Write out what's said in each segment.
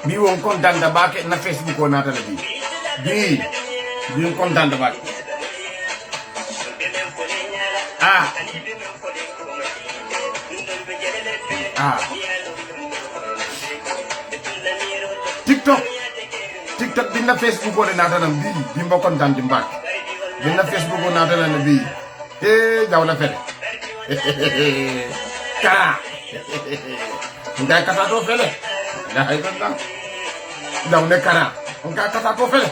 bi won kontanta bake na Facebook o natala bi kontanta bake TikTok binna Facebook o de natala bi mbo kontanta bake binna Facebook o natala bi jawla fere ka nda kata to fele da hay kan da ne kana on ka kata to fele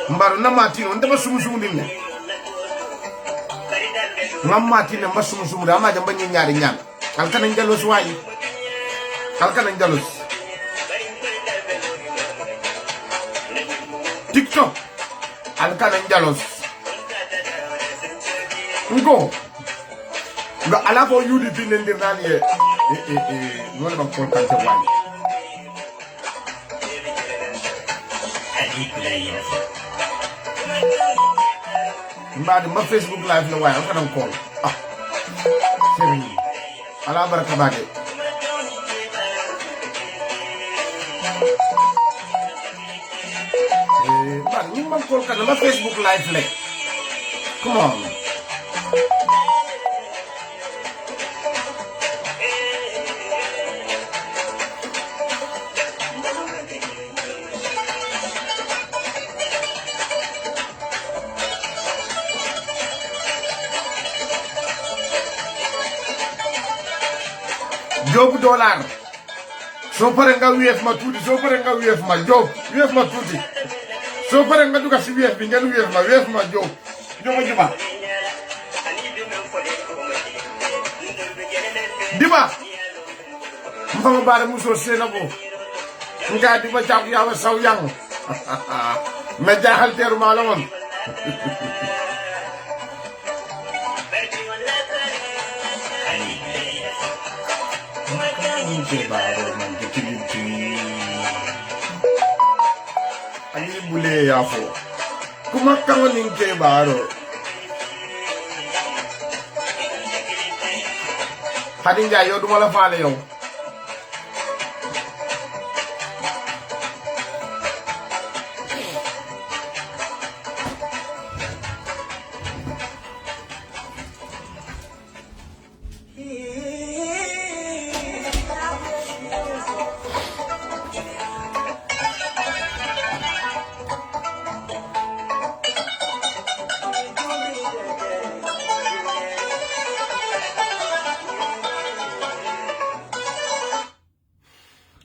mbaru na matino ndaba sumu dinne ngam matine mba sumu da ma jamba ñaari ñaan alkana njalos wayi alkana njalos TikTok alkana njalos ngo nga ala ko yudi tinendir nani wala ba ko kante wayi mbadi ma Facebook live la wayi alkana ko seri ala baraka bade man ñu man ko kan ma Facebook live le come on job dollar so pare nga wef ma tuuti so pare nga wef ma job wef ma tuuti so pare nga duga si wef bi ngeen wef ma job ñoma juba diba mama bare muso senabo nga diba japp yawa saw yang ma jaxal teru ma la won ani bule yafo kuma kama ninke baro hadinja yo duma la faale yow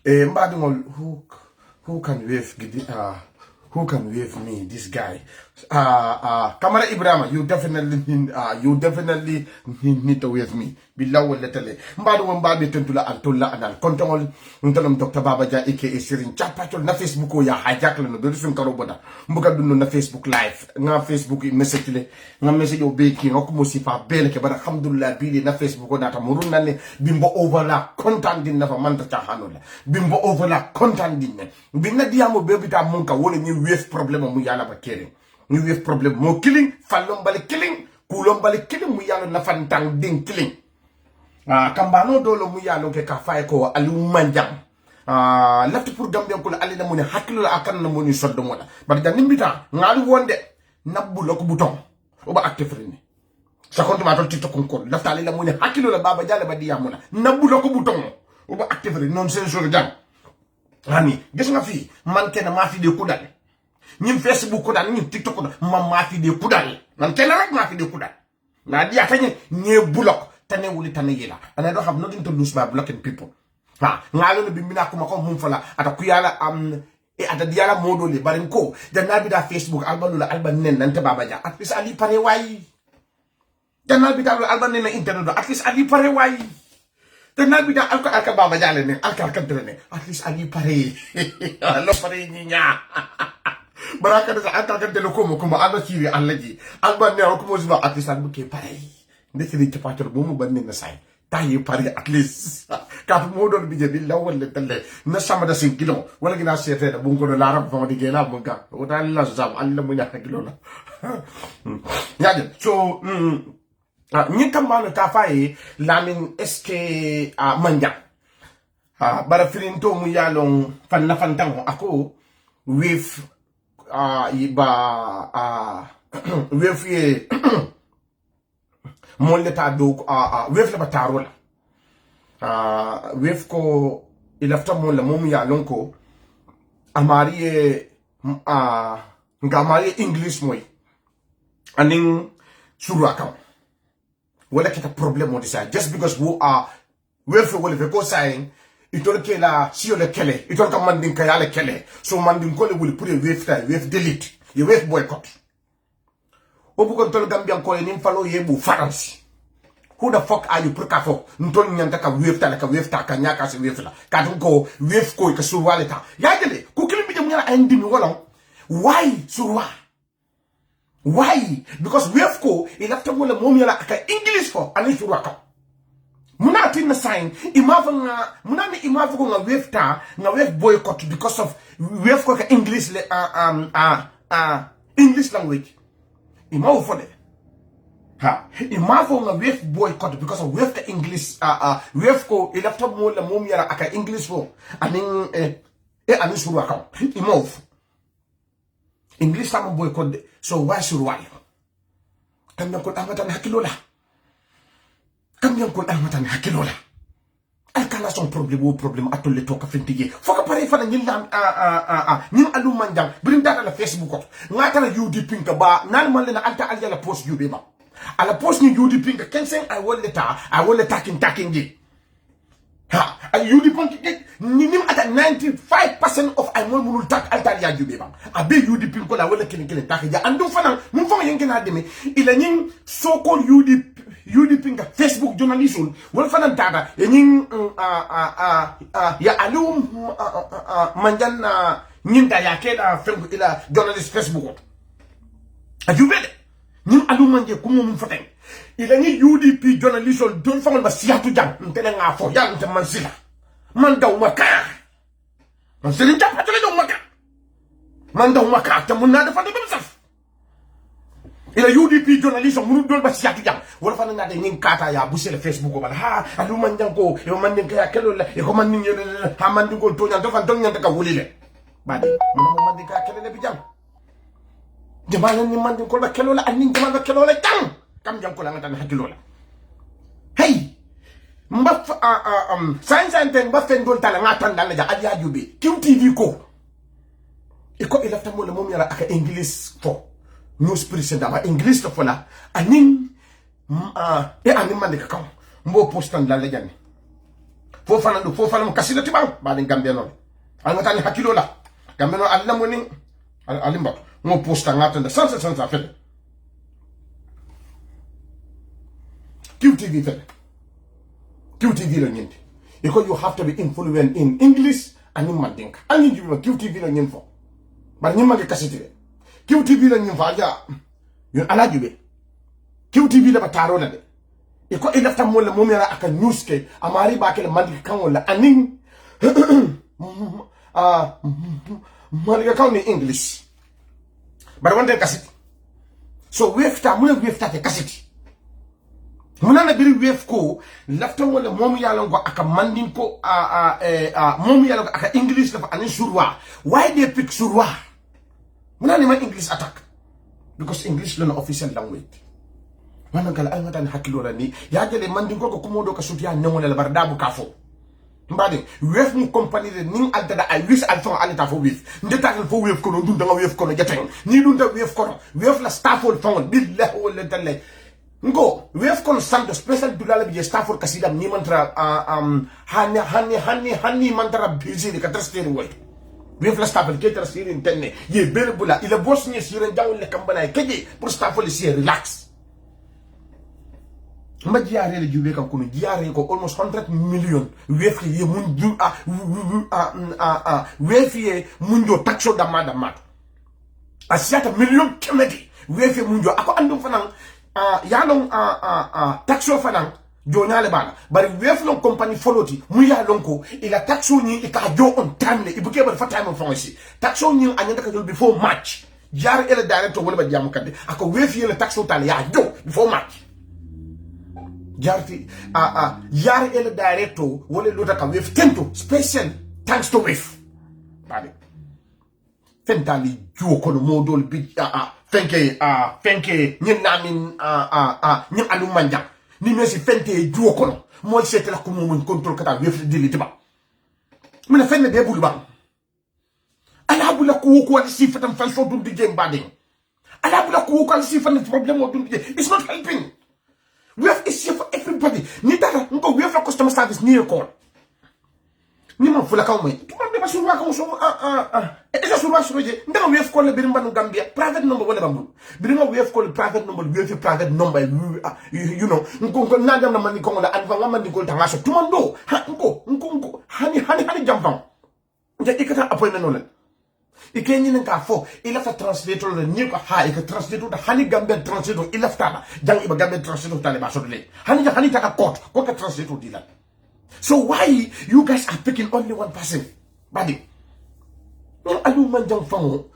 Mbadungol, who can wave me this guy? Kamara Ibrahima, you definitely need to wave me. Billahi wal letale. Mbadungol mbabe tentula antola anal kontongol ntalom Dr. Babaja aka Sirin chapatol na Facebook o ya hijack le no do sun karoboda. Mbuga dunno na Facebook live. Nga Facebook message le. Nga message o beki nga kumo sifa bele ke bada alhamdulillah bili na Facebook o data murun nane bimbo overla content din na fa manta chahanola. Bimbo overla content din ne. Binna diamo bebita munka wole ni wave problem mu yala ba kere. Ni wave problem mo killing fallom bale killing kulom bale killing mu yala na fantang ding killing. Kambano dolo mu yalo ke ka fay ko alu manjam lafti pour gambia ko ali na moni hakilo la akan na moni soddo mola bar da nimbita ngali wonde nabbu lako bouton o ba actifrini sa compte ma tol tiktok ko lafta ali la moni hakilo la baba jale ba diya mona nabbu lako bouton o ba actifrini non sen so jam hani gis nga fi man ken ma fi de kudal ñim Facebook ko dal ñim tiktok ko ma fi de kudal man ken rek ma fi de kudal na diya tane ñe block tane wuli tane yela and I don't have nothing to lose by blocking people ngalo bi mina ko mako mum fala ata ku yala ata diala modo le barin ko janna bi da Facebook albanu la alban nen nante baba ja at least ali pare way janna bi da alban nen internet at least ali pare way janna bi da alka baba ja le ne alka ne at least ali pare lo pare ni nya baraka da alka de lo ko mo alba ciri allaji alban ne ko mo ziba at least albu ke pare ndekiri ci pator bu mu ban ne say tayi pari at least ka mo don bi je bi lawol le telle na sama da 5 kilo wala gina sete da bunko do larab fa di gela bunga o ta la zam alla mu nya kilo la ya so ñi kambano ta faye lamin eske manja bara filinto mu yalon fan na fantango ako with iba with ye mon leta do with la batarola with ko ilafta mon la mom yalon ko amari ngamari english moy aning suraka wala kita problem mo disa just because we are wala fe ko saying itol ke la sio le kele itol ka mandin ka yale kele so mandin ko le wuli pour wave delete ye wave boycott obu ko tol gambian ko ni falo ye bu france who the fuck are you pour ka fo ntol nyanta ka wave ta ka nyaka se wave la ka dun ko wave ko ka sur waleta ya gele ko kilimi dem nyala andi mi wala why surwa. Why? Because wave ko ilafta mo la mom yala aka English for ani suraka. Muna tin na sign imava nga muna ni imava ko nga wave ta nga wave boycott because of wave ko ka English le English language. Imava for de. Ha, imava nga wave boycott because of wave ka English wave ko ilafta mo la mom yala aka English for ani ani suraka. Imava English sama boycott de. So why surwal? Kam yang kon amatan hakilola. Kam yang kon amatan hakilola. Al kala son problem atol le toka fintigi. Foka pare fana ñin lam ñin alu manjang birim data la Facebook ko. Ngata la UDP ka ba nan man le na alta al la post UB ba. Ala post ni UDP ka kensen I will taking ji. Ha, al UDP ni nim ata 95% of ay mo munul tak alta ya UB ba. Abe UDP ko la wala kin tak ja andu fana mun fama yen kena demi ila ñin so called UDP nga Facebook journalism wala fana data ñin ya alum manjan ñin da ya keda Facebook ila journalist Facebook ajubele ñin alum manje ko mum faten ila ñi UDP journalism don fama ba siatu jang ntene nga fo ya nte man sila man daw maka man selin ta patale daw maka man daw maka ta mun na dafa do saf ila UDP journalist munu don ba siatu jam wala fa na de nyin kata ya bu sele Facebook ko bala ha alu man jango e man nin ka kelo la e ko man nin ha man dingol to nyan dafa don nyan ka wulile badi mun man nin ka kelo le bi jam jamaana ni man din ko ba kelo la anin jamaana kelo la jam kam jam ko la ngata hakilo la hey mba science and mba fendol tala ngatan dal ja aja jube QTV ko iko ilafta mo le mom yara aka English fo news president ba English to fola anin anin man de ka mbo postan dal janni fo fana mo kasila tibang ba den gambia non al ngata ni hakilo la gambia no alla mo ni alimba mo posta ngata da sansa fele QTV fele QTV lo nyenti because you have to be influent in English and in Mandinka and you QTV lo nyemfo bar nyimma ge kasitire QTV lo nyemfo aja yon ala jube QTV la bataro la de iko ilafta mo la mom yara aka news ke amari ba ke Mandinka kan wala anin Mandinka kan ni English bar wonde kasiti so wefta mo wefta te kasiti muna na biri wef ko lafta wala mom yalon ko aka mandin ko mom yalon aka English la anin surwa why they pick surwa muna ni ma English attack because English lo na official language wana kala ay ngata hakilo la ni ya jele mandin ko kumodo ka sutia nemo la bardabu kafo mbade wef mu company de ning altada ay wis alfa alita fo wef ndeta fo wef ko no dun da wef ko no jateng ni dun da wef ko wef la stafford fon billahi wala dalle ngo wef kon santo special dulala bi stafford kasida ni mantra hani mantra busy de katrasteri way wef la stafford ke trasteri intenne ye berbula ila bosni sire jawle kambana keje pour stafford si relax mba jiare le jube kan kono jiare ko almost 100 million wef ye mun du wef ye mun do taxo da madama asiata million kemedi wef ye mun do ako andum fanan yalong taxo fanan jonyale bana bari wef lon company foloti mu ya lonko ila taxo ni e ka jo on time le ibuke bar fa time on si taxo ni anyanda ka jol before match jar ele director wala ba jam kadde ako wef yele taxo tal ya jo before match jarti jar ele director wala lota ka wef tento special thanks to wef bade fentali jo ko no modol bi fenke nyen namin nyen alu manja ni mesi fente juo kono mo sete la ko mo mon control kata wef dili tiba mina fenne de bulu ba ala bula ko sifatam fal so dum di jeng bading ala bula ko sifatam problem o dum di it's not helping we have is for everybody ni dara ngo we have customer service ni call ni ma fula kaw may tu de basu wa ko so esa surwa suroje ndaga we have call birim banu Gambia private number wala bambul birim we have call private number we have private number you know ngo nandam na mani ko la adva ngamandi ko tanga so tumando ngo hani jamfam nja ikata appointment no la ikenyi nka fo ila fa translator le ni ko ha ika translator da hani Gambia translator ila fa jang iba Gambia translator tale ba so le hani taka court ko ka translator dila. So why you guys are picking only one person? Badi. Alu manjang fango.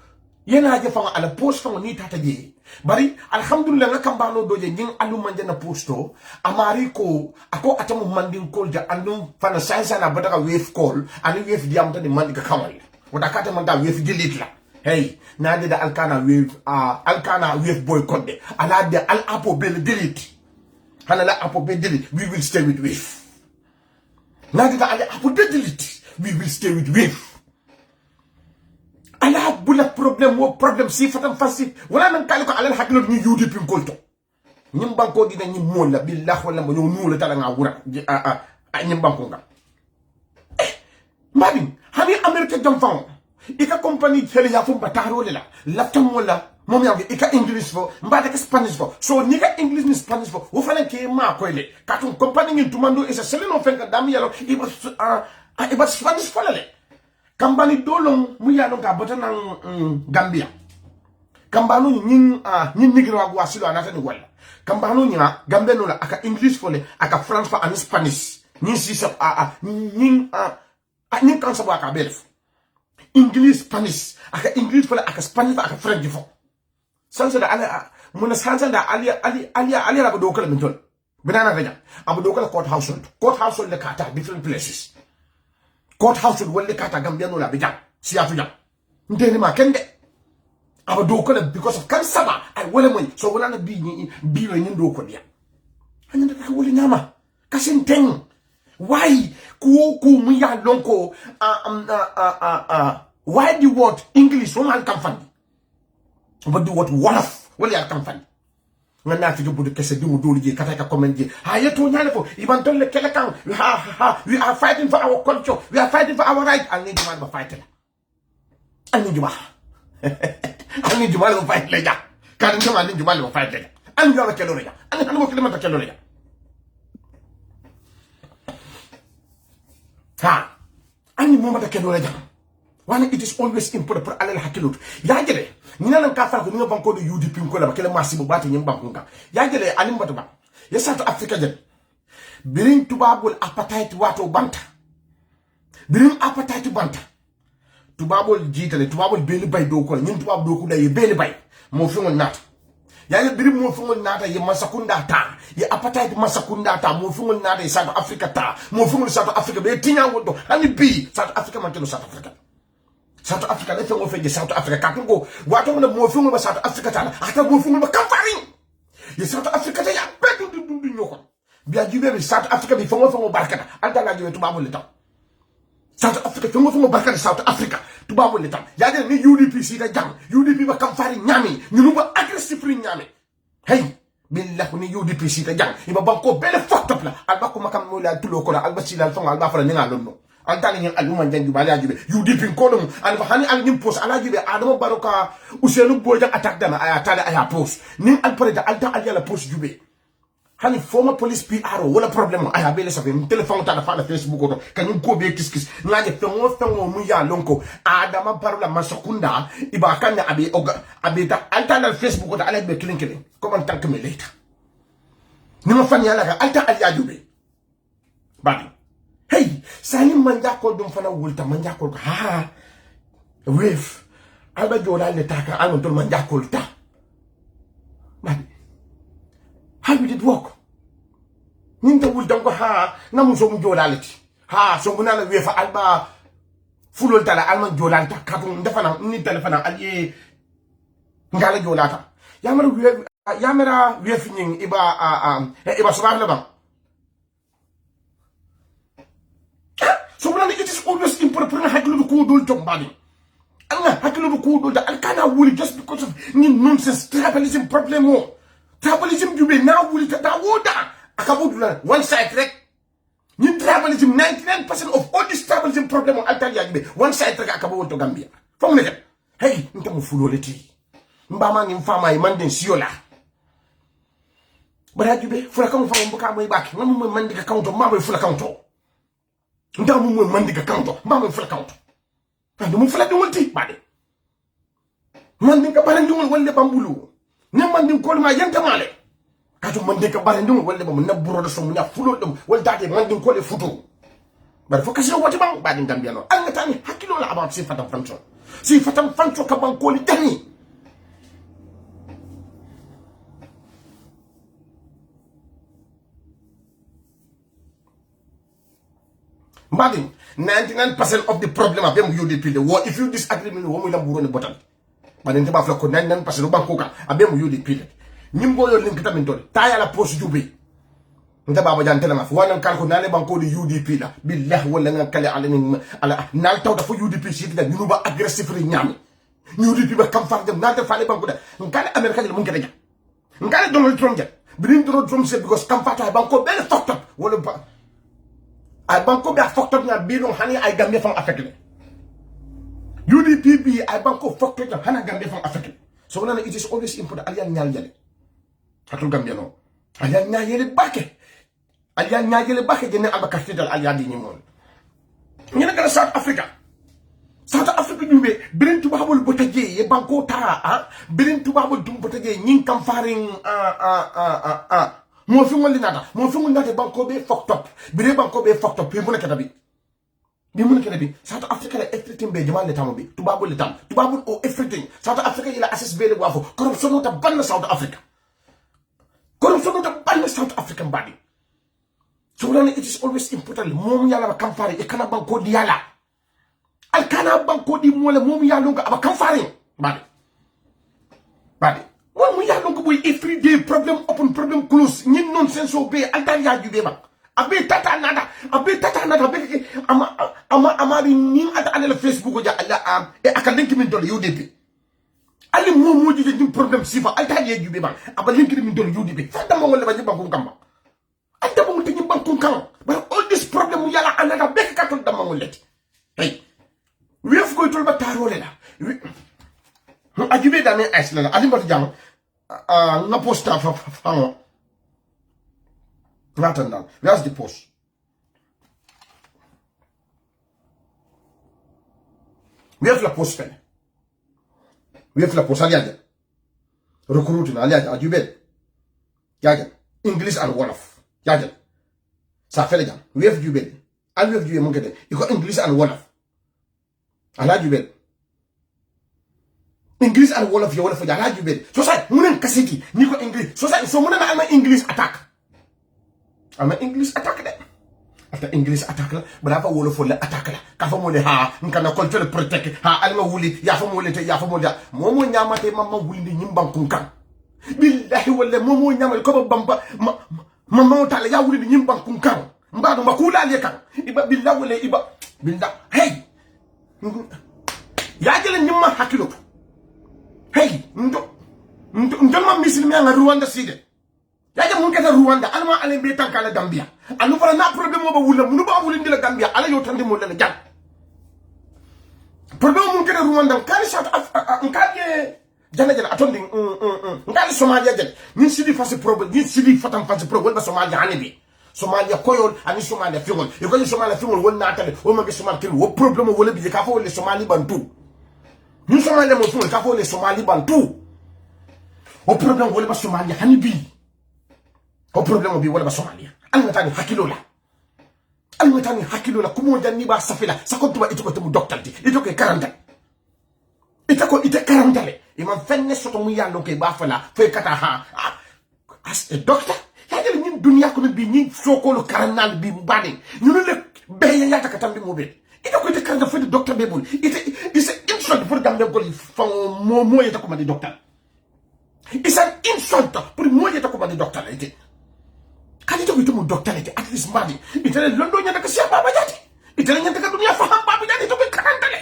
Yena aja fango ala post fango ni tata je. Bari alhamdulillah nga kambano doje nying alu manja na posto. Amari ko ako atamu manding call ja anu fana science na badaka wave call. Ani wave diam tani mandika kamali. Wadakata manda wave delete la. Hey, nade da alkana wave boycott de. Ala de al apo bel delete. Hana la apo bel delete. We will stay with wave. Nade da ale apo bel delete. We will stay with wave. Ala bula problem si fatam fasi wala nan kaliko ala hakilo ni UDP kolto nyim banko dina nyim mola billah wala mo nula tala nga wura nyim banko nga mabin hani america jam fam ika company tele ya fum bataro lela laptam wala mom ya ika english fo mbade ka spanish fo so ni ka english ni spanish fo wo fana ke ma ko le katun company ngin tumando isa seleno fenka dam yalo iba spanish fo le kambani dolong mu ya ka bota nan Gambia kambanu nyin nigro wa silo anata ni wala kambanu nya Gambia no la aka English fole aka France fa and Spanish nyin sisa nyin kan sa aka belf English Spanish aka English fole aka Spanish aka French fo sansa da ala mun sansa da ali ra do kala min tol binana raja abu do kala court house le kata different places courthouse wole kata Gambia no la bijam siatu jam ndeni ma kende aba do ko because of kan sama ay wole moy so wala na bi we ni do ko dia hanya da wole nyama kasin teng why ku mu ya lonko why the word English woman come from but the word wolof wole ya come from ngana fi jobu de kesse dimu doli je kata ka comment je ha yeto nyale fo iban tolle kele kan we are fighting for our culture, we are fighting for our right. I need you man to fight it. I need you man to fight leja kan ngama need you man to fight leja an yo kelo leja an mo kelo mata kelo leja ha ani mo mata kelo leja wana it is always important for alal hakilut ya jere nina nan ka fa ko ni banko do UDP ko la kele masibo bati nyim banko ka ya jere alim batu ba ya South Africa je birin tubabul appetite wato banta birin appetite banta tubabul jitale tubabul beli bay do ko nyim tubab do ko day beli bay mo fi ngol nata ya birin mo fi ngol nata ye masakunda ta ye appetite masakunda ta mo fi ngol nata ye South Africa ta mo fi ngol South Africa be tinya wodo hani bi South Africa man to South Africa South Africa le fengo feje South Africa katungo wato mo fi ngol South Africa ta ata mo fi ngol kamfari ye South Africa ta ya bedu du nyoko biya jube bi South Africa bi fongo barkata anta la jube tubabu le tam South Africa fongo barkata South Africa tubabu le tam ya de ni UDP si da jam UDP ba kam fari nyami ñu ba aggressively nyami hey billah ni UDP si da jam iba banko bele fucked up la alba ko makam mo la tulo ko la alba si la fongo alba fara ni nga lonno anta ni aluma janju bale ajube UDP ko dum alba hani al nim post ala jube adama baroka Ousainou Bojang attack dama aya tale aya post ni al president alta al yala post jube hani former police PR wala problem aya bele sa fem telephone ta fa na Facebook ko kanyum ko be kiskis ngaje fengo mu ya lonko adama barula masakunda iba kanna abi ta alta na Facebook ko ala be klinkele comment tank me later nima fan yala ga alta aliya jube badi hey sani manja ko dum fana wulta manja ko ha wef alba jola le taka alma dum manja ko ta badi how did it work ninta wulta ko ha namuso mu jola leti ha so nguna la wefa alba fulol tala alma jola ta katun defana ni telefona aliye ngala jola ta yamara wef nying iba subah la bang. So it is always important to hakilo ko dul to badi. Anga hakilo ko dul da alkana wuli just because of nonsense tribalism problem mo. Tribalism you be now wuli ta woda akabudula one side rek. Ni tribalism 99% of all this tribalism problem on Altalia be one side rek akabu to Gambia. From ne hey nta mu fuloleti. Mbama ni mfama imande siola. Bara jube fula kan fa mbuka moy baki ngam mo mandi ka kaunto mabay fula kaunto. Ndamu mo mandi ka kaunto mabay fula kaunto. Ando mo fula dum bade. Mandi ka barandi wol wolle bambulu. Ne mandi ko ma yanta male. Kato mandi ka barandi wol wolle bam na buro so mu na fulo dum wol dade mandi ko le futu. Bara fo kasi wati bang bade Gambia no. Anga tani hakilo la about si fatam fancho. Si fatam fancho ka ban ko li tani. Madin, 99% of the problem of them UDP the war. If you disagree with me, woman will burn the bottom. But in the Buffalo, 99% of Bankoka, a bem UDP. Nimbo your link to Taya la post Jubi. The Baba Jan Telemaf, one and Kalkonale Banko the UDP, la, be left well and Kale Allen, Nalt out for UDP city that you were aggressively yammy. UDP will come from them, not the Fale Banko, and Kale American Munkaja. And Kale Donald Trump, bring Donald Trump said because Comfort Banko, very fucked up. What ay banko be fucked up na bilong hani ay Gambia fang affected. UDP be ay banko fucked up hana Gambia fang affected. So it is always important alian nyal jale. Hatul Gambia no. Alian nyal yele bake. Alian nyal yele bake jene alba cathedral alian di nyimon. Ngena kala South Africa. South Africa nyube birin tubabul botaje ye banko ta birin tubabul dum botaje nyin kam faring mo fi ngol nata mo fi ngol nata banko be fucked up bire banko be fucked up bi mun kata bi South Africa la everything be jamal le tamo bi tubabul o everything South Africa ila access be le wafo corruption ta ban South Africa corruption ta ban South African body. So it is always important mom yala ba kamfari e kana banko di yala al kana banko di mo le mom yalo ga ba kamfari body one we are going to every day problem open problem close ni nonsense obey altaria jube ba abe tata nada be ama bi ni ata ala Facebook ja ala e akadinki min dol UDP ali mo jije dim problem sifa altaria jube ba aba linki min dol UDP fa dama wala ba ni banku kamba anta ba muti ni banku kan but all this problem yala anada be ka to dama ngoleti hey we have go to ba tarole la ajube dame Iceland ali mbatu jam na posta fa Rotterdam. Where's the post? Where's the post pen? Where's the post? Aliaja. Recruiting aliaja ajube. Yaja. English and Wolof. Yaja. Sa fele jam. Where's jube? Al where's jube mongete. Iko English and Wolof. Ala jube. English and Wolof yo Wolof ala jube. So say munen kasiti niko English. So say so munen alma English attack. Alma English attack de. After English attack la, brava Wolof la attack la. Ka fa mo le ha nkana culture protect ha alma wuli ya fa mo le te ya fa mo da. Momo nyamate mama wuli nyimban kunkan. Billahi wala momo nyamate ko bamba mama tala ya wuli nyimban kunkan. Mbadu makula le kan. Iba billahi wala iba billahi hey. Ya jele nyimma hakilo. Hey, ndo ma misilmi nga Rwanda side. Yaja mun kata Rwanda, alma ale be tankala Gambia. Anu fara na problem mo ba wula, munu ba wulin dila Gambia, ala yo tande mo la jang. Problem mun kata Rwanda, kali South Africa, nkali jana atondi nkali Somalia jale. Ni sidi fasi problem, ni sidi fatam fasi problem ba Somalia hanebi. Somalia koyol ani Somalia fingol. Iko ni Somalia fingol won natale, o magi Somalia kiri, wo problem wala bi ka fo le Somali bantu. Nous sommes les Mosouls, nous les Somalis bantou. Au problème, on va Somalia, Hanibi. ko problème bi wala ba Somalia alngatani hakilola alngatani hakilola kumo janni ba safila sakontuba itoko temu doctalti itoke karanta itako ite karantale imam fenne soto mu yallo ke ba fala fe kata ha as a doctor yagel ñin dunya ko bi ñi sokolo karanal bi mbade ñu le beye yata katambi mo be itako ite karanta fe docteur be bol ite is insult pour gambe ko fa mo yata ko mandi docteur it's an insult pour mo yata ko mandi docteur ite kadi to itu mo docteur ite at least madi ite le londo nyata ka sia baba jati ite le nyata ka dunya fa ham baba jati to be karantale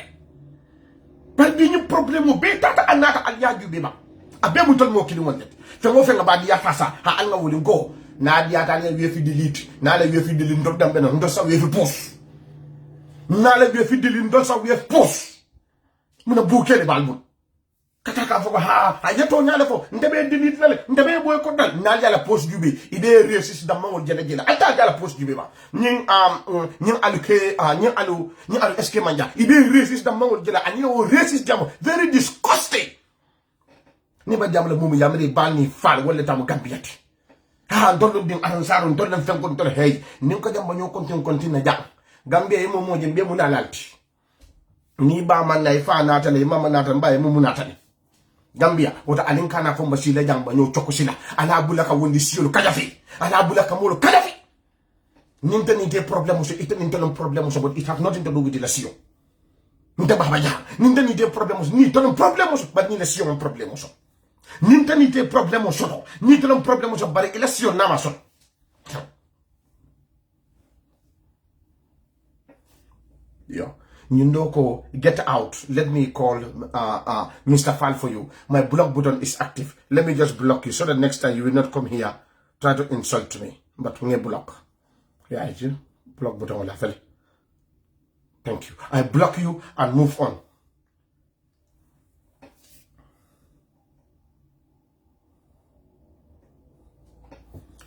par bi ñu problème be tata anata al yaaju be ba abe mu tol mo kili mo net fe mo fe nga ba dia fasa ha al nga woli go na dia ta le wefi delete na le wefi delete ndok dambe no ndo sa wefi pos na le wefi delete ndo sa wefi pos muna bukele balbu kataka fo ha yeto nyale fo ndebe delete nale ndebe boy ko dal na jala pos jube ide réussite dam mo jele jele ata jala pos jube ba ñing alu ke ñing alu eske manja ide réussite dam mo jele ani o réussite jam very disgusting ni ba jam la momu yamri balni fal wala tamu gambiyati ha ndollo ding ansaro ndollo fen ko ndol hey ni ko jam ba ñoo continue jam gambia yi mo jëm be mu nalalti ni ba man lay fa natale mama natal mbaye mu natale Gambia wota alin kana fo mbasila jamba nyo choko sila ala bulaka wondi siolo kadafi ala bulaka molo kadafi ninta ni te problème so ita ninta non problème so but it have nothing to do with the sion ninta baba ja ninta ni te problème so ni to non problème so but ni la sion un problème so ninta ni te problème so ni to non problème so bari la sion na ma so yo Nyundoko, get out. Let me call Mr. Fall for you. My block button is active. Let me just block you so that next time you will not come here try to insult me. But we block. Yeah, I do. Block button will have. Thank you. I block you and move on.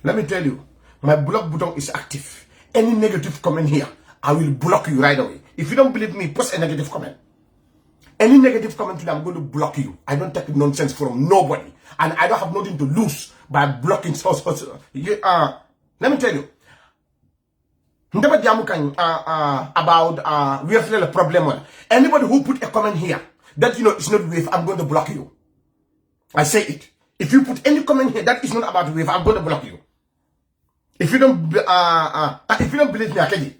Let me tell you, my block button is active. Any negative comment here, I will block you right away. If you don't believe me, post a negative comment. Any negative comment today, I'm going to block you. I don't take nonsense from nobody. And I don't have nothing to lose by blocking. Let me tell you. About we have a problem. Anybody who put a comment here that you know is not wave, I'm going to block you. I say it. If you put any comment here that is not about wave, I'm going to block you. If you don't believe me, I tell you.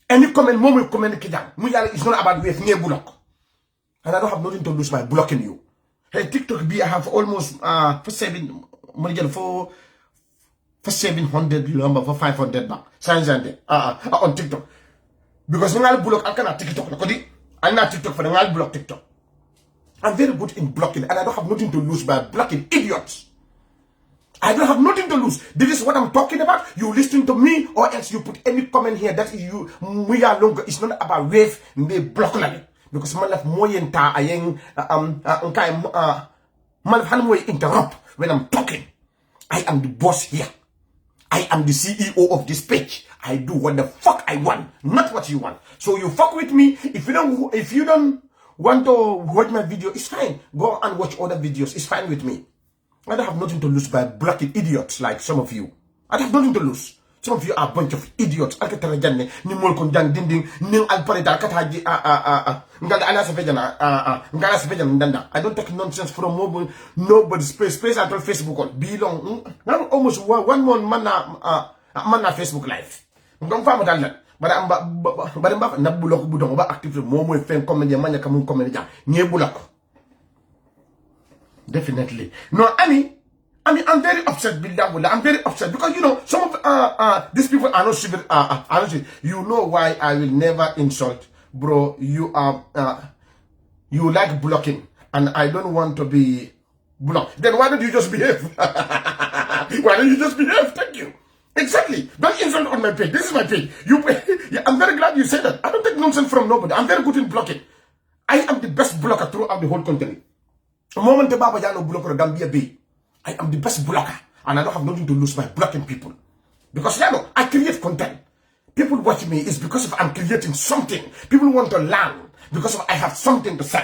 Any comment, moment comment kidang. It's not about wave near block. And I don't have nothing to lose by blocking you. Hey, TikTok I have almost for 700 number for 500 back. Signs and on TikTok. Because when I block, I cannot TikTok. I'm not TikTok for the I block TikTok. I'm very good in blocking, and I don't have nothing to lose by blocking idiots. I don't have nothing to lose. This is what I'm talking about. You listen to me, or else you put any comment here that you we are longer. It's not about wave me block like because my life more yenta ayeng my life interrupt when I'm talking. I am the boss here. I am the CEO of this page. I do what the fuck I want, not what you want. So you fuck with me. If you don't want to watch my video, it's fine. Go and watch other videos. It's fine with me. I don't have nothing to lose by blocking idiots like some of you. I don't have nothing to lose. Some of you are a bunch of idiots. I don't take nonsense from nobody's space at all Facebook. Belong. Almost 1 month man na Facebook live. Don't find that. But I'm not block button ba active more fan comment man kamun comment ja. Nye block. Definitely. No, I'm very upset, Billah. I'm very upset because you know some of these people are not civil. You know why I will never insult, bro. You are you like blocking, and I don't want to be blocked. Then why don't you just behave? Why don't you just behave? Thank you. Exactly. Don't insult on my page. This is my page. Yeah, I'm very glad you said that. I don't take nonsense from nobody. I'm very good in blocking. I am the best blocker throughout the whole country. The moment the Baba Jano blocker Gambia Bay, I am the best blocker, and I don't have nothing to lose by blocking people. Because you know, I create content. People watch me is because of I'm creating something. People want to learn because of I have something to say.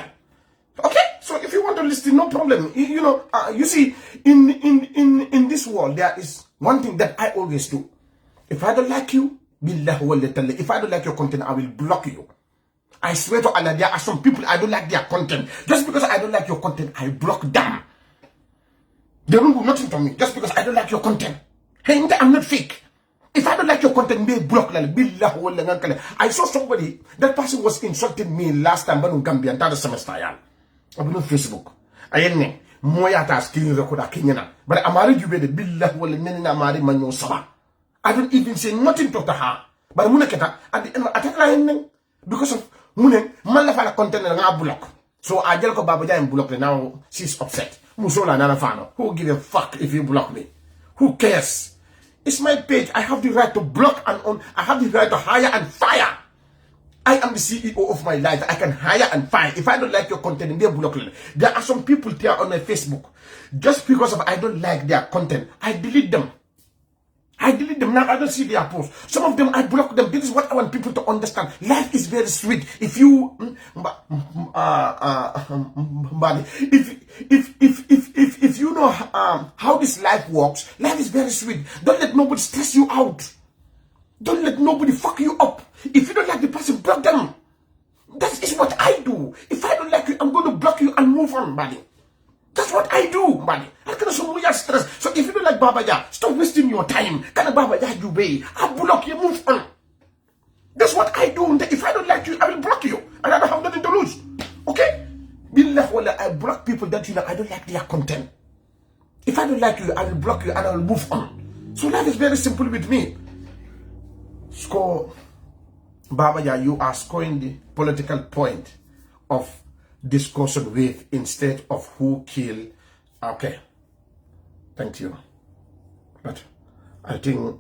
Okay, so if you want to listen, no problem. You know, you see, in this world there is One thing that I always do, if I don't like you, billah wal if I don't like your content, I will block you. I swear to Allah, there are some people I don't like their content. Just because I don't like your content, I block them. They don't do nothing to me just because I don't like your content. Hey, I'm not fake. If I don't like your content, me block la billah wal I saw somebody, that person was insulting me last time when Gambia and that semester. I'm on Facebook. Ayenne. Moya ta screen record Kenyana. But Amari Jube the billah wal nena Amari Mano Sama. I don't even say nothing to her. But Munaketa at the end attack because of Mune Malafala content and I block. So I just go Babaja and block now she's upset. Musola Nanafano. Who give a fuck if you block me? Who cares? It's my page. I have the right to block and on. I have the right to hire and fire. I am the CEO of my life. I can hire and fire. If I don't like your content, they're blocking. There are some people there on my Facebook. Just because of I don't like their content, I delete them. I delete them now. I don't see their posts. Some of them I block them. This is what I want people to understand. Life is very sweet. If you, if you know how this life works, life is very sweet. Don't let nobody stress you out. Don't let nobody fuck you up. If you don't like the person, block them. That is what I do. If I don't like you, I'm going to block you and move on, buddy. That's what I do, buddy. I can so much stress. So if you don't like Babaja, stop wasting your time. Can Babaja you be? I'll block you, move on. That's what I do. If I don't like you, I will block you. And I don't have nothing to lose. Okay? Billah wala, I block people that you know I don't like their content. If I don't like you, I will block you and I will move on. So that is very simple with me. Score, Babaja, you are scoring the political point of discussion with instead of who killed. Okay, thank you. But I think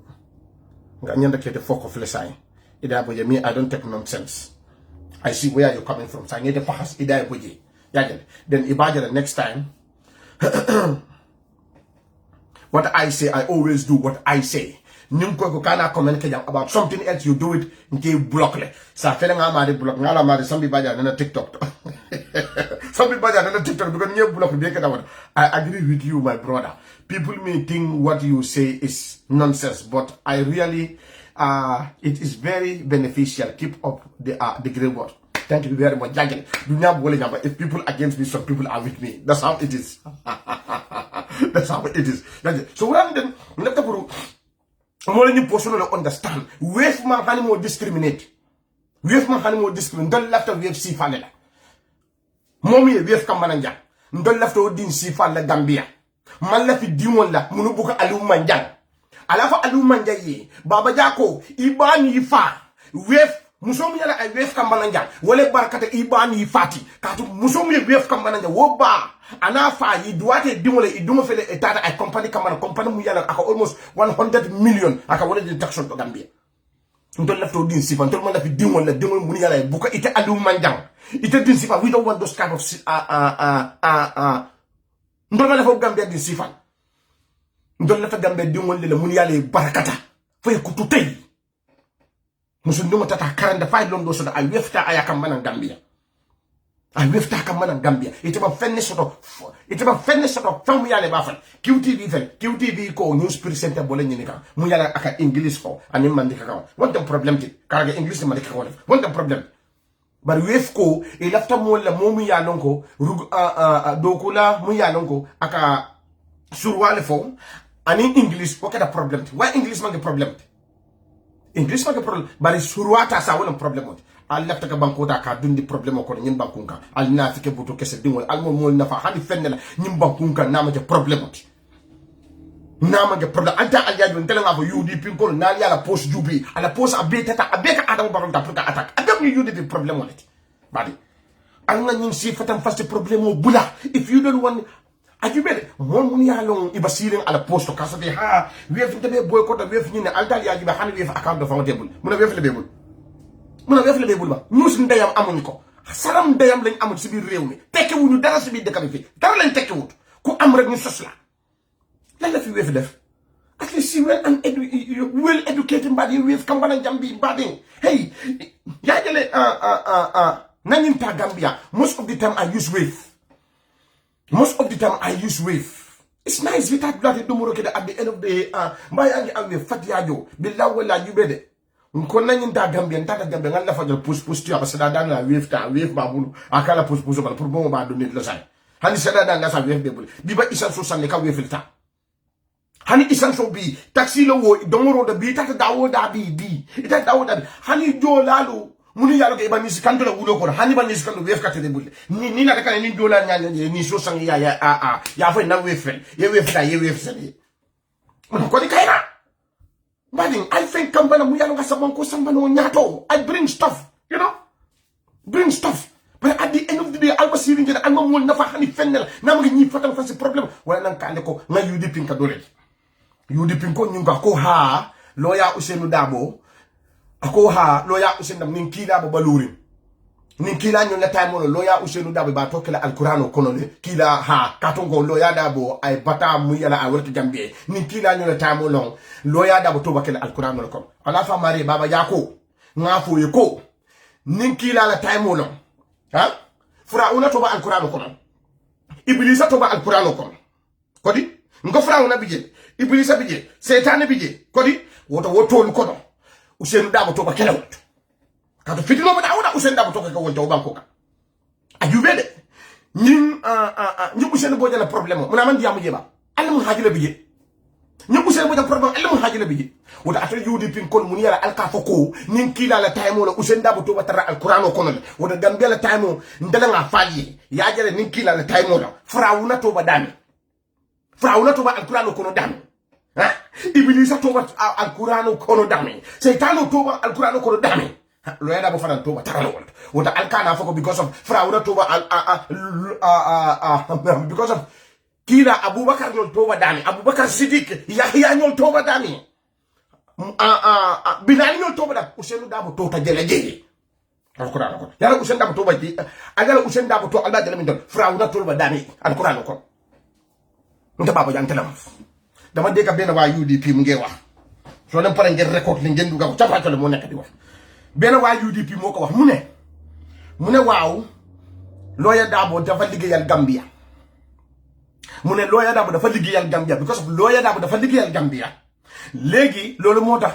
the fork of Lesai. Me, I don't take nonsense. I see where you're coming from. Then Ibaja the next time. What I say, I always do what I say. Nimko kana comment about something else, you do it nke block le. Sa fele nga mari block ngala mari some people na TikTok. Some people na TikTok because you block be ka. I agree with you, my brother. People may think what you say is nonsense, but I really it is very beneficial. Keep up the great work. Thank you very much. If people against me, some people are with me. That's how it is. That's how it is. So what I'm doing, more than personally understand. Wave man animal discriminate. Wave man animal discriminate. Don't left of wave si fanela. Mommy wave kamananja. Don't left of din si fan la Gambia. Man left dimon la munubuka alu manjang. Alafa alu manjaye. Baba Jako ibani ifa. Wave musomi yala ay wave kamananja. Wale barakata ibani ifati. Katu musomi wave kamananja. Woba. Anafa iduate dimole idumo fele etata ay company kamana company mu yala aka almost 100 million aka wala di taxon to Gambia. Ndol lafto din sifa ndol mo lafi dimol la dimol mu yala buka ite alu manjang. Ite din sifa we don't want those kind of ndol ma lafo Gambia din sifa. Ndol lafa Gambia dimol le mu yala barakata. Fay kututay. Musu nduma tata 45 londo so ay wefta ayaka mana Gambia. I weft a man and Gambia. It's about fairness of family bafan. QTV ko news presenter bolenika. Muyala aka English ko and mandika. What the problem? Karaga English mandika. What the problem? But wef ko e lafta mo la momi ya lonko dokula mu ya lonko aka surwale fo and in English what kind of problem? Why English man problem? English man problem. But surwata sa wala problem. Al lafta ka banko da ka dundi problème ko ñin bankunka al na fike buto kesse dingol al mo nafa hadi fenna ñin bankunka nama je problème anta al yaji ngala nga ko UDP ko na yala post jubi ala post abeta adam baron da pour ka attaque adam ñu UDP problème wonati badi al nga ñin si fatam fast problème bula if you don't want ajubele mon mun ya long ibasirin ala post ka sa de ha wef ndebe boycott wef ñine al dal yaji ba han wef account dafa table mun wef le bebul muna wef le bebul ba ñus ndeyam amuñ ko saram ndeyam lañ amul ci biir réew mi tekki wuñu dara ci biir dëkk bi fi dara lañ tekki wut ku am rek ñu sos la lan la fi wef def at least you well educated body wef kambana jambi badi hey ya jele nañim ta Gambia most of the time I use wave it's nice without blood dumuro kede at the end of the mbay angi amwe fatiajo billahi wala yubede ko nañu ta gambien ta gambien ngal la fajal pousse tu abasada dan la wave babulu akala pousse ba pour bon ba do nit la say hani sada dan nga sa wave de bul bi ba isan so sanne ka wave ta hani isan so bi taxi lo wo domoro da bi ta dawo da bi ita dawo da hani jo lalu muni yalo ke ibani sikando la wulo ko hani bani sikando wave ka te de bul ni na ka ni dola nya ni so sang ya fa na wave ye ko di kayra Bading, I think kambana muyalo nga sabang ko sambano nyato. I bring stuff, you know? Bring stuff. But at the end of the day, alba sirin jena alma mul nafa hani fennel. Nama gi nyi fatang fasi problem. Wala nang kande ko nga UDP ka dole. UDP ko nyunga ko ha loya Ousainou Darboe. Ako ha loya Ousainou ninkila bo baluri. Ninkila nyon na time loya Ousainou Darboe ba to kala alquran kono le kila ha katongo loya Darboe ay bata muyala a werki Gambie. Ninkila nyon na time long loya Darboe to ba kala alquran ko. Ala fa mari baba yako ngafo yeko. Ninkila la time long. Ha? Firauna to ba alquran kono. Iblisa to ba alquran kono. Kodi? Ngo Firauna bije. Iblisa bije. Satan bije. Kodi? Woto kono. Ousainou Darboe to ba kala woto. Kato fitino ba dawda Ousainou Darboe to ka wonto banko ka ayubele ñin Ousainou bo jala problème mo na man diamu jeba alam hajila biye ñi Ousainou bo jala problème alam hajila biye wota atal UDP kon mun yala alka foko nin kila la taymo la Ousainou Darboe to batara alquran ko non wota Gambia la taymo ndala nga faji ya jale nin kila la taymo la Firauna to ba dami Firauna to ba alquran ko no dami ha Iblisa to ba alquran ko no dami Satan to ba alquran ko no dami loya Darboe fanan toba taralo wota alkana foko because of Firauna toba because of kila Abubakar nyol toba dami Abubakar Siddiq Yahya nyol toba dami Bilal nyol toba da Ousainou Darboe to ta jele jeje alquran ko yalla Ousainou Darboe toba ji agala Ousainou Darboe to alba jele min don Firauna toba dami alquran ko nta baba jantelam dama deka bena wa UDP mu nge wax so dem pare ngeen record li ngeen duga ko capatale mo nek di wax benn waa UDP moo ko wax mu ne waaw loya Darboe dafa liggéeyal Gambia mu ne loya Darboe dafa liggéeyal Gambia because of loya Darboe dafa liggéeyal Gambia léegi loolu moo tax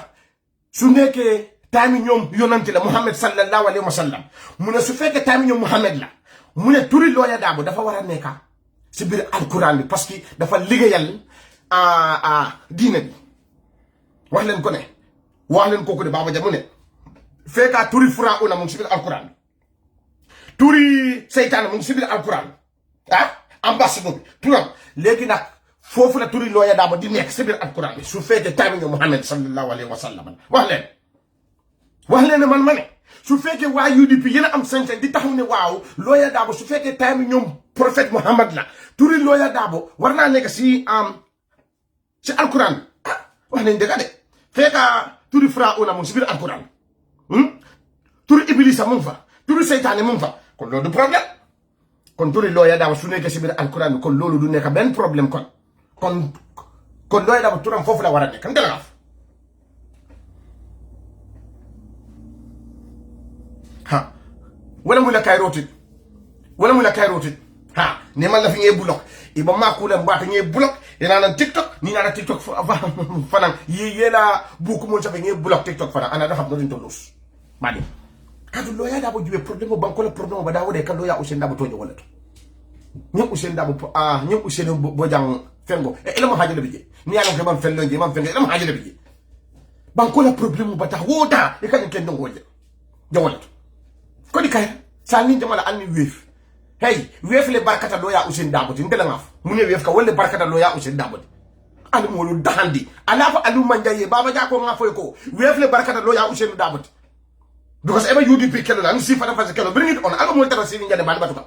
su nekkee time ñoom yonante la Muhammad sallallahu alayhi wa sallam mu ne su fekkee time ñoom Muhammad la mu ne turi loya Darboe dafa war a nekka si biir alquran bi parce que dafa liggéeyal diine bi wax leen ko ne wax leen kooku de Baba Jah mu ne feka turi Firauna mu sibil alquran turi seytaan mu sibil alquran ambassadeur bi turam léegi nag foofu la turi loya Darboe di nekk sibil alquran bi su fekkee time nga Muhammad sallallahu alayhi wa sallam wax leen man ma ne su fekkee waa UDP yéen a am sañ-sañ di taxaw ne waaw loya Darboe su fekkee time ñoom prophète Muhammad la turi loya Darboe war naa nekk si alquran wax nañ dëgg de feka turi Firauna mu sibil alquran turu Iblisa mu fa turu seytaane mu fa kon loolu du problème kon turu loya Darboe su nekkee si biir alquran bi kon loolu du nekk benn problème kon loya Darboe turam foofu la war a nekk ndelaaf ha wala mu la kay rotit ha ni man la fi ngey block iba makula mbata ngey block ina nan TikTok ni na TikTok fanan yela buku mo sabe ngey block TikTok fanan ana da xam no din to los mani kadu loya Darboe jube problème banko la problème ba dawo de kan loya Ousainou Darboe toño wala to ni Ousainou Darboe ni Ousainou bo jang fengo e elama hajale bije ni yalo ke man fenlo ngi man fengo elama hajale bije banko la problème ba tax wota e kan ken dongo jawala ko di kay sa ni jamala anni wef hey wef le barkata loya Ousainou Darboe tin ngala ngaf mu ne wef ka wala barkata loya Ousainou Darboe ali mo lu dahandi ala fa alu manjaye Baba Jah ko ngafoy ko wef le barkata loya Ousainou Darboe because ever UDP kelo la nsi fana fasa kelo bring it on ala mo tara siri ngade bani batuka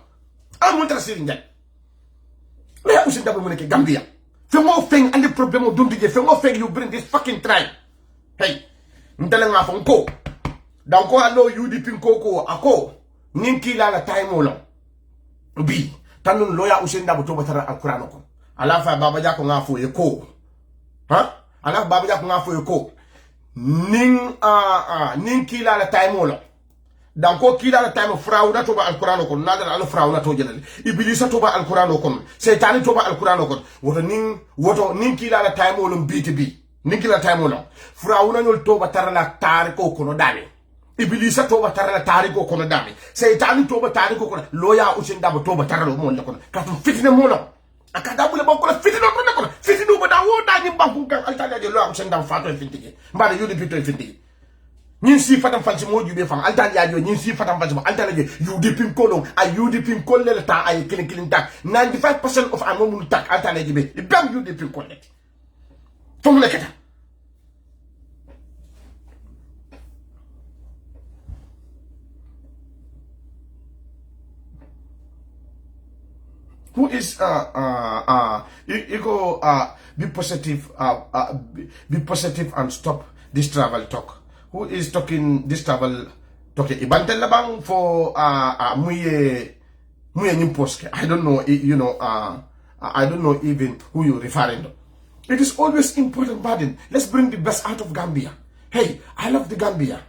ala mo tara siri ngade loya Ousainou Darboe mo nekk Gambia fe mo feng andi problème o dundi je fe mo feng you bring this fucking tribe hey ndala ngafo nko donc allo UDP ko ako ninki la time lo bi tanun loya Ousainou Darboe to batara alquran ko ala fa Baba Jah ko ngafo e ko ha ala Baba Jah ko ngafo e ko nin kila la time lo danko kila la time Firauna toba alquran ko nada al Firauna to jelal iblisa toba alquran ko seytani toba alquran ko woto nin kila la time wolum biti nin kila time wolum Firauna nyol toba tarala tariko ko no dami iblisa toba tarala tariko ko no dami seytani toba tariko ko loya usin dabo toba taralo mo le ko katum fitne mo no akada bule bokko la fitino to ne ko fitino ba da wo da ni banku kan altale de loya usin dam fato fitigi mbada yudi pito fitigi nyin si fatam fanci mo jube fam altan ya jo nyin si fatam fanci mo altan je UDP ko a UDP ko le ta ay kilin tak 95% of amon tak altan je be bam UDP ko le fam le kata who is be positive and stop this travel talk. Who is talking this travel talking? Ibantel labang for muye nimposke. I don't know, I don't know even who you're referring to. It is always important, Baden. Let's bring the best out of Gambia. Hey, I love the Gambia.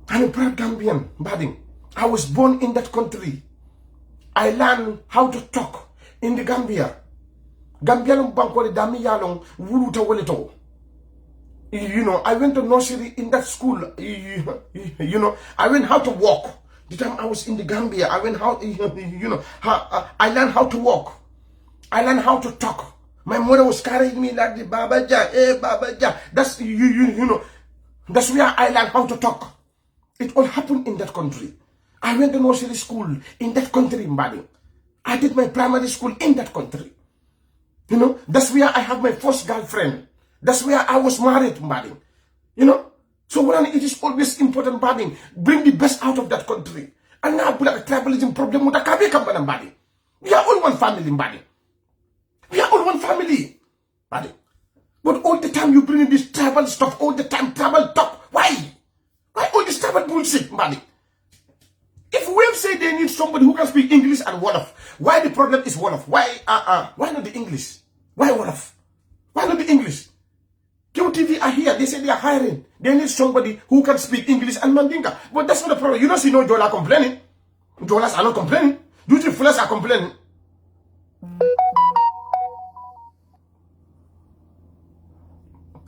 I'm a proud Gambian, Baden. I was born in that country. I learned how to talk in the Gambia. Gambian bankole dami yalong wuluta waleto. I went to nursery in that school. I went how to walk. The time I was in the Gambia, I went how, I learned how to walk. I learned how to talk. My mother was carrying me like the Baba Ja, Baba Ja. That's, that's where I learned how to talk. It all happened in that country. I went to nursery school in that country, Mbadi. I did my primary school in that country. That's where I have my first girlfriend. That's where I was married, Mbadi. So when it is always important, Mbadi, bring the best out of that country. And now, like tribalism problem with the Kabi Kambana, Mbadi. We are all one family, Mbadi. We are all one family, Mbadi. But all the time you bring in this tribal stuff, all the time tribal talk. Why? Why all this tribal bullshit, Mbadi? If we say they need somebody who can speak English and Wolof, why the problem is Wolof? Why not the English? Why Wolof? Why not the English? QTV are here. They say they are hiring. They need somebody who can speak English and Mandinka. But that's not the problem. You don't see no Jola complaining. Jolas are not complaining. Duty Fullers are complaining.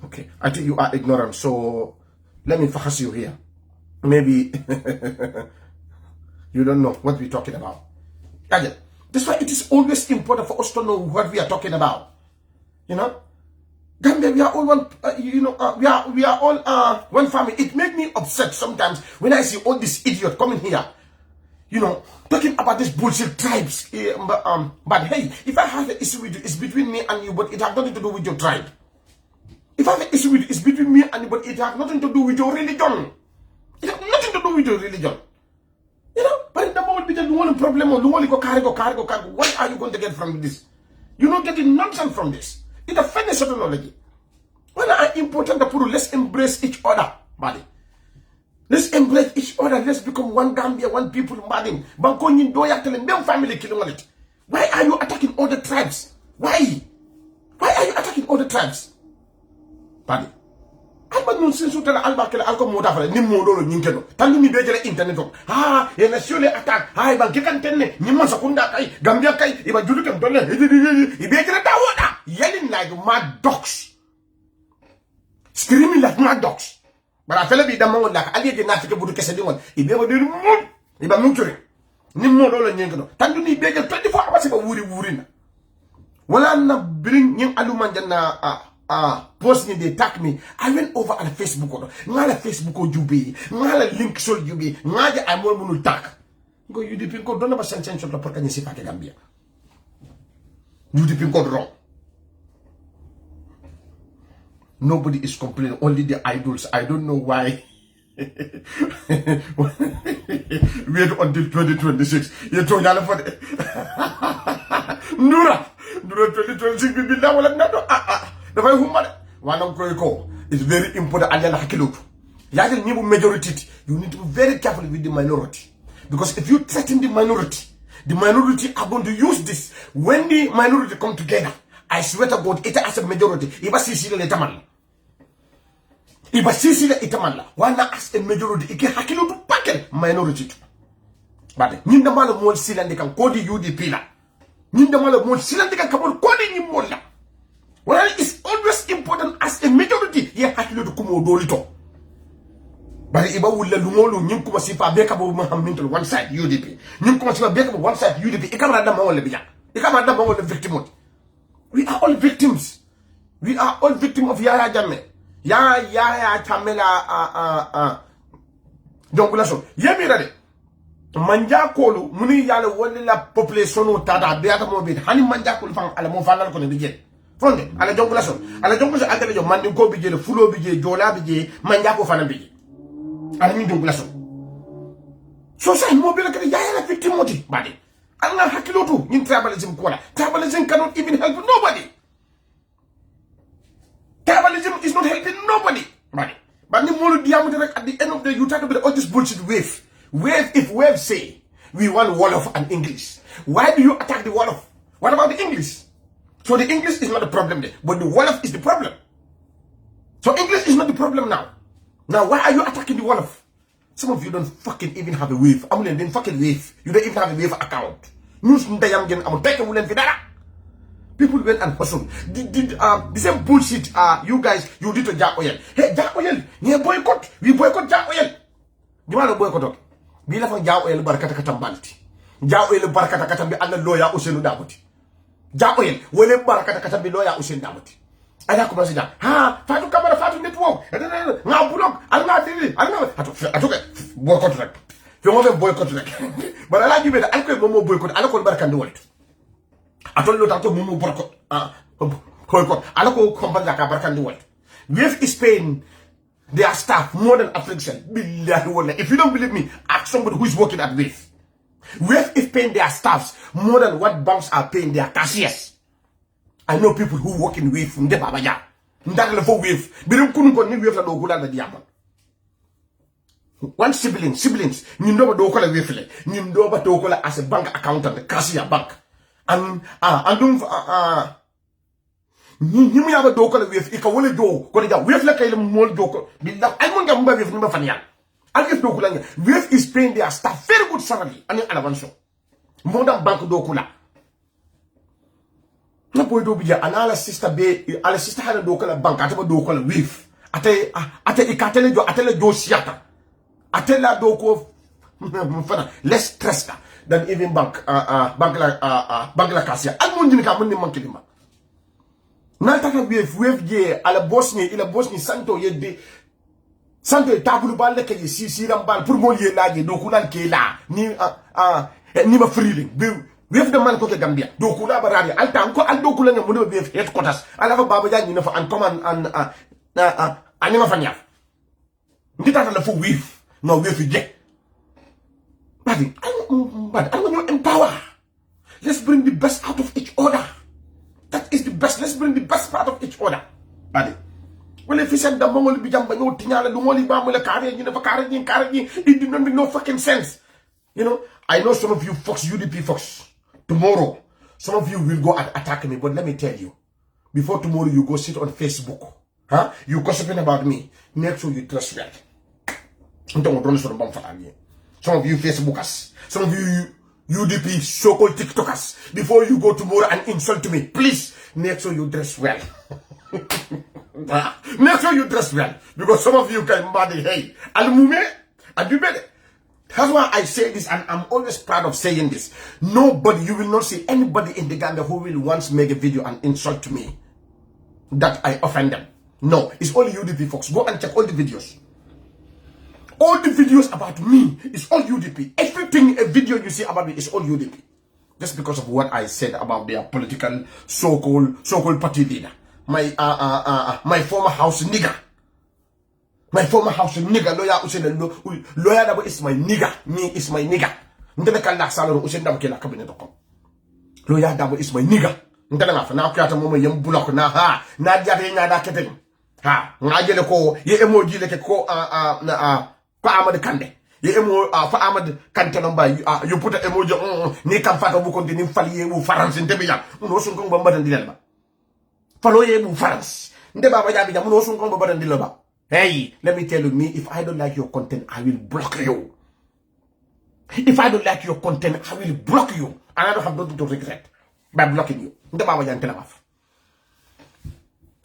Okay, I think you are ignorant. So let me focus you here. Maybe you don't know what we're talking about. That's why it is always important for us to know what we are talking about. Gambia, we are all one, we are all one family. It makes me upset sometimes when I see all these idiots coming here, talking about these bullshit tribes. But hey, if I have an issue with you, it's between me and you, but it has nothing to do with your tribe. If I have an issue with you, it's between me and you, but it has nothing to do with your religion. It has nothing to do with your religion. But in the moment, we don't want a problem. What are you going to get from this? You're not getting nonsense from this. It's a fairness technology. When I important, let's embrace each other, buddy. Let's embrace each other. Let's become one Gambia, one people, buddy. Bankonyin doya tele mem family killing it. Why are you attacking all the tribes? Why? Why are you attacking all the tribes, buddy? Alba non senso tele alba kele alko mota fale ni modolo nyinkeno. Tandu mi bejele internet ko. Yena sule attack. Banki kan tenne ni man sakunda kai Gambia kai iba julu kan tolle. Ibejele dawoda. Yelling like mad dogs. Screaming like mad dogs. But I feel like the man like Ali de Nafika Budu Kesediwan. Ibe do moon. Iba muturi. Ni modolo nyinkeno. Tandu ni bejele 24 hours iba wuri na. Wala na bring nyim alumanja na post ni they tag me. I went over on Facebook. Ngala Facebook jubi. Ngala link sol jubi. Ngaja I mo munu tag. Go UDP ko don't have a sense of the porkanisi pa Gambia. UDP got wrong. Nobody is complaining. Only the idols. I don't know why. Wait until 2026. You told y'all for the Nura 2026 will be now. The way woman one of Kroiko is very important. And then majority. You need to be very careful with the minority. Because if you threaten the minority are going to use this. When the minority come together, I swear to God, it as a majority. Iba sisi le itaman. Iba sisi le itaman la. Wana as a majority. Ike hakilu tu pan. Ankel minority bade ñin dama la mol silandi kan kodi UDP la ñin dama la mol silandi kan kabol kodi ñi mol la wala it's always important as a majority ye hakilo do kumo dolito bari iba wulla lumolu ñin kuma sifa be kabo mahammintul one side UDP ñin kuma sifa be kabo one side UDP ikamra dama wala biya ikamra dama wala victim we are all victims of Yaya Jammeh Yaya Jammeh la donc la so yemira de manja kolu muni yalla woni la population o tada be ata mo be hani manja kolu fam ala mo falal ko ne bije fonde ala jongu la so agale jo mandi ko bije fulo bije jola bije manja ko fana bije ala mi jongu la so say mo be la kadi yaya la victim moti bade ala hakilotu nin tribalism ko la tribalism cannot even help nobody tribalism is not helping nobody bade but ni molu diamu rek at the end of the day you talk about all this bullshit wave. If Wave say we want Wolof and English, why do you attack the Wolof? What about the English? So the English is not the problem there, but the Wolof is the problem. So English is not the problem now. Now why are you attacking the Wolof? Some of you don't fucking even have a Wave. I'm didn't fucking Wave. You don't even have a Wave account. People went and hustled. The same bullshit you guys you did to Jack Oil. Hey Jack Oil, we boycott Jack Oil. Gimana boycott? Bila fa Jack Oil barakata katambalti. Jack Oil barakata katambi ana lawyer Ousainou Darboe. Jack Oil wele barakata katambi lawyer Ousainou Darboe. Ada ko basida. Ha, Fatou Camara Fatou network. Nga blog, alma tiri, alma atuke boycott rek. Fi mo fe boycott rek. Bara la jibe al ko mo boycott ala ko barakandi wolit. Atol lo tanto mo boycott. Boycott ala ko kompanya ka barakandi wolit. Wave is paying their staff more than affliction. If you don't believe me, ask somebody who is working at Wave. Wave is paying their staffs more than what banks are paying their cashiers. I know people who work in Wave from the Babaya. Ndagale for Wave. Birum kunu ko ni Wave la do gula na diamond. One siblings, nyindo ba do ko la Wave le. Nyindo ba do ko la as a bank accountant, cashier bank. And ni mu yaba do ko la Wave ika wole do ko ja Wave la kay la mol do ko billah ay mon ngam ba Wave ni ma fan yal al Wave do ko la nga Wave is paying their staff very good salary ani alavanso mo dam bank do ko la na boy do biya ala sister hala do ko la bank ata do ko la Wave ate ikatele jo siata ate la do ko fana less stress than even bank la kasia al mon ni ka mon ni manki dima Naltaka Wave je ala Bosnie ila Bosnie santo yedde santo tabulu balle ke si rambal pour mo ye laaje do kulal ke la ni ma freeling be Wave de man ko ke Gambia do kula barari alta ko al do kula nga mo do Wave headquarters ala fa baba jani na fa an command an ma fa nyaf ndita la fo Wave no Wave je but I want to empower. Let's bring the best out of each other. That is the best. Let's bring the best part of each other. Badi. Well, if you said the Mongol Bijamba, no Tinyala, the Moli Bamula Kari, you never carry, it did not make no fucking sense. You know, I know some of you folks, UDP folks, tomorrow, some of you will go and attack me, but let me tell you, before tomorrow you go sit on Facebook, you gossiping about me, make sure you dress well. Some of you Facebookers, some of you UDP so-called TikTokers, before you go tomorrow and insult me, please make sure you dress well. Make sure you dress well, because some of you can body hey, Almume, Adubede. That's why I say this, and I'm always proud of saying this. Nobody, you will not see anybody in the Gambia who will once make a video and insult me that I offend them. No, it's only UDP folks. Go and check all the videos. All the videos about me is all UDP. Everything, a video you see about me is all UDP. Just because of what I said about their political so-called party leader. My former house nigger. My former house nigger, lawyer Darboe is my nigger. Me is my nigger. Ndele kala salaro Ousainou Darboe kela cabinet.com. Lawyer Darboe is my nigger. Ndele nga fa na kiyata momo yem block na na jate nga da keteng. Nga jele ko ye emoji leke ko fa Amad Kande. Ye emo fa Amad Kante number you put an emoji ni kam fa bu konti ni fali ye bu France ndebe ya. Uno sun ko mbamba ndile ba. Falo ye bu France. Ndebe ba jabi ja uno sun ko mbamba ndile ba. Hey, let me tell you, if I don't like your content, I will block you. If I don't like your content, I will block you. And I don't have nothing to regret by blocking you. Ndaba wajan telamaf.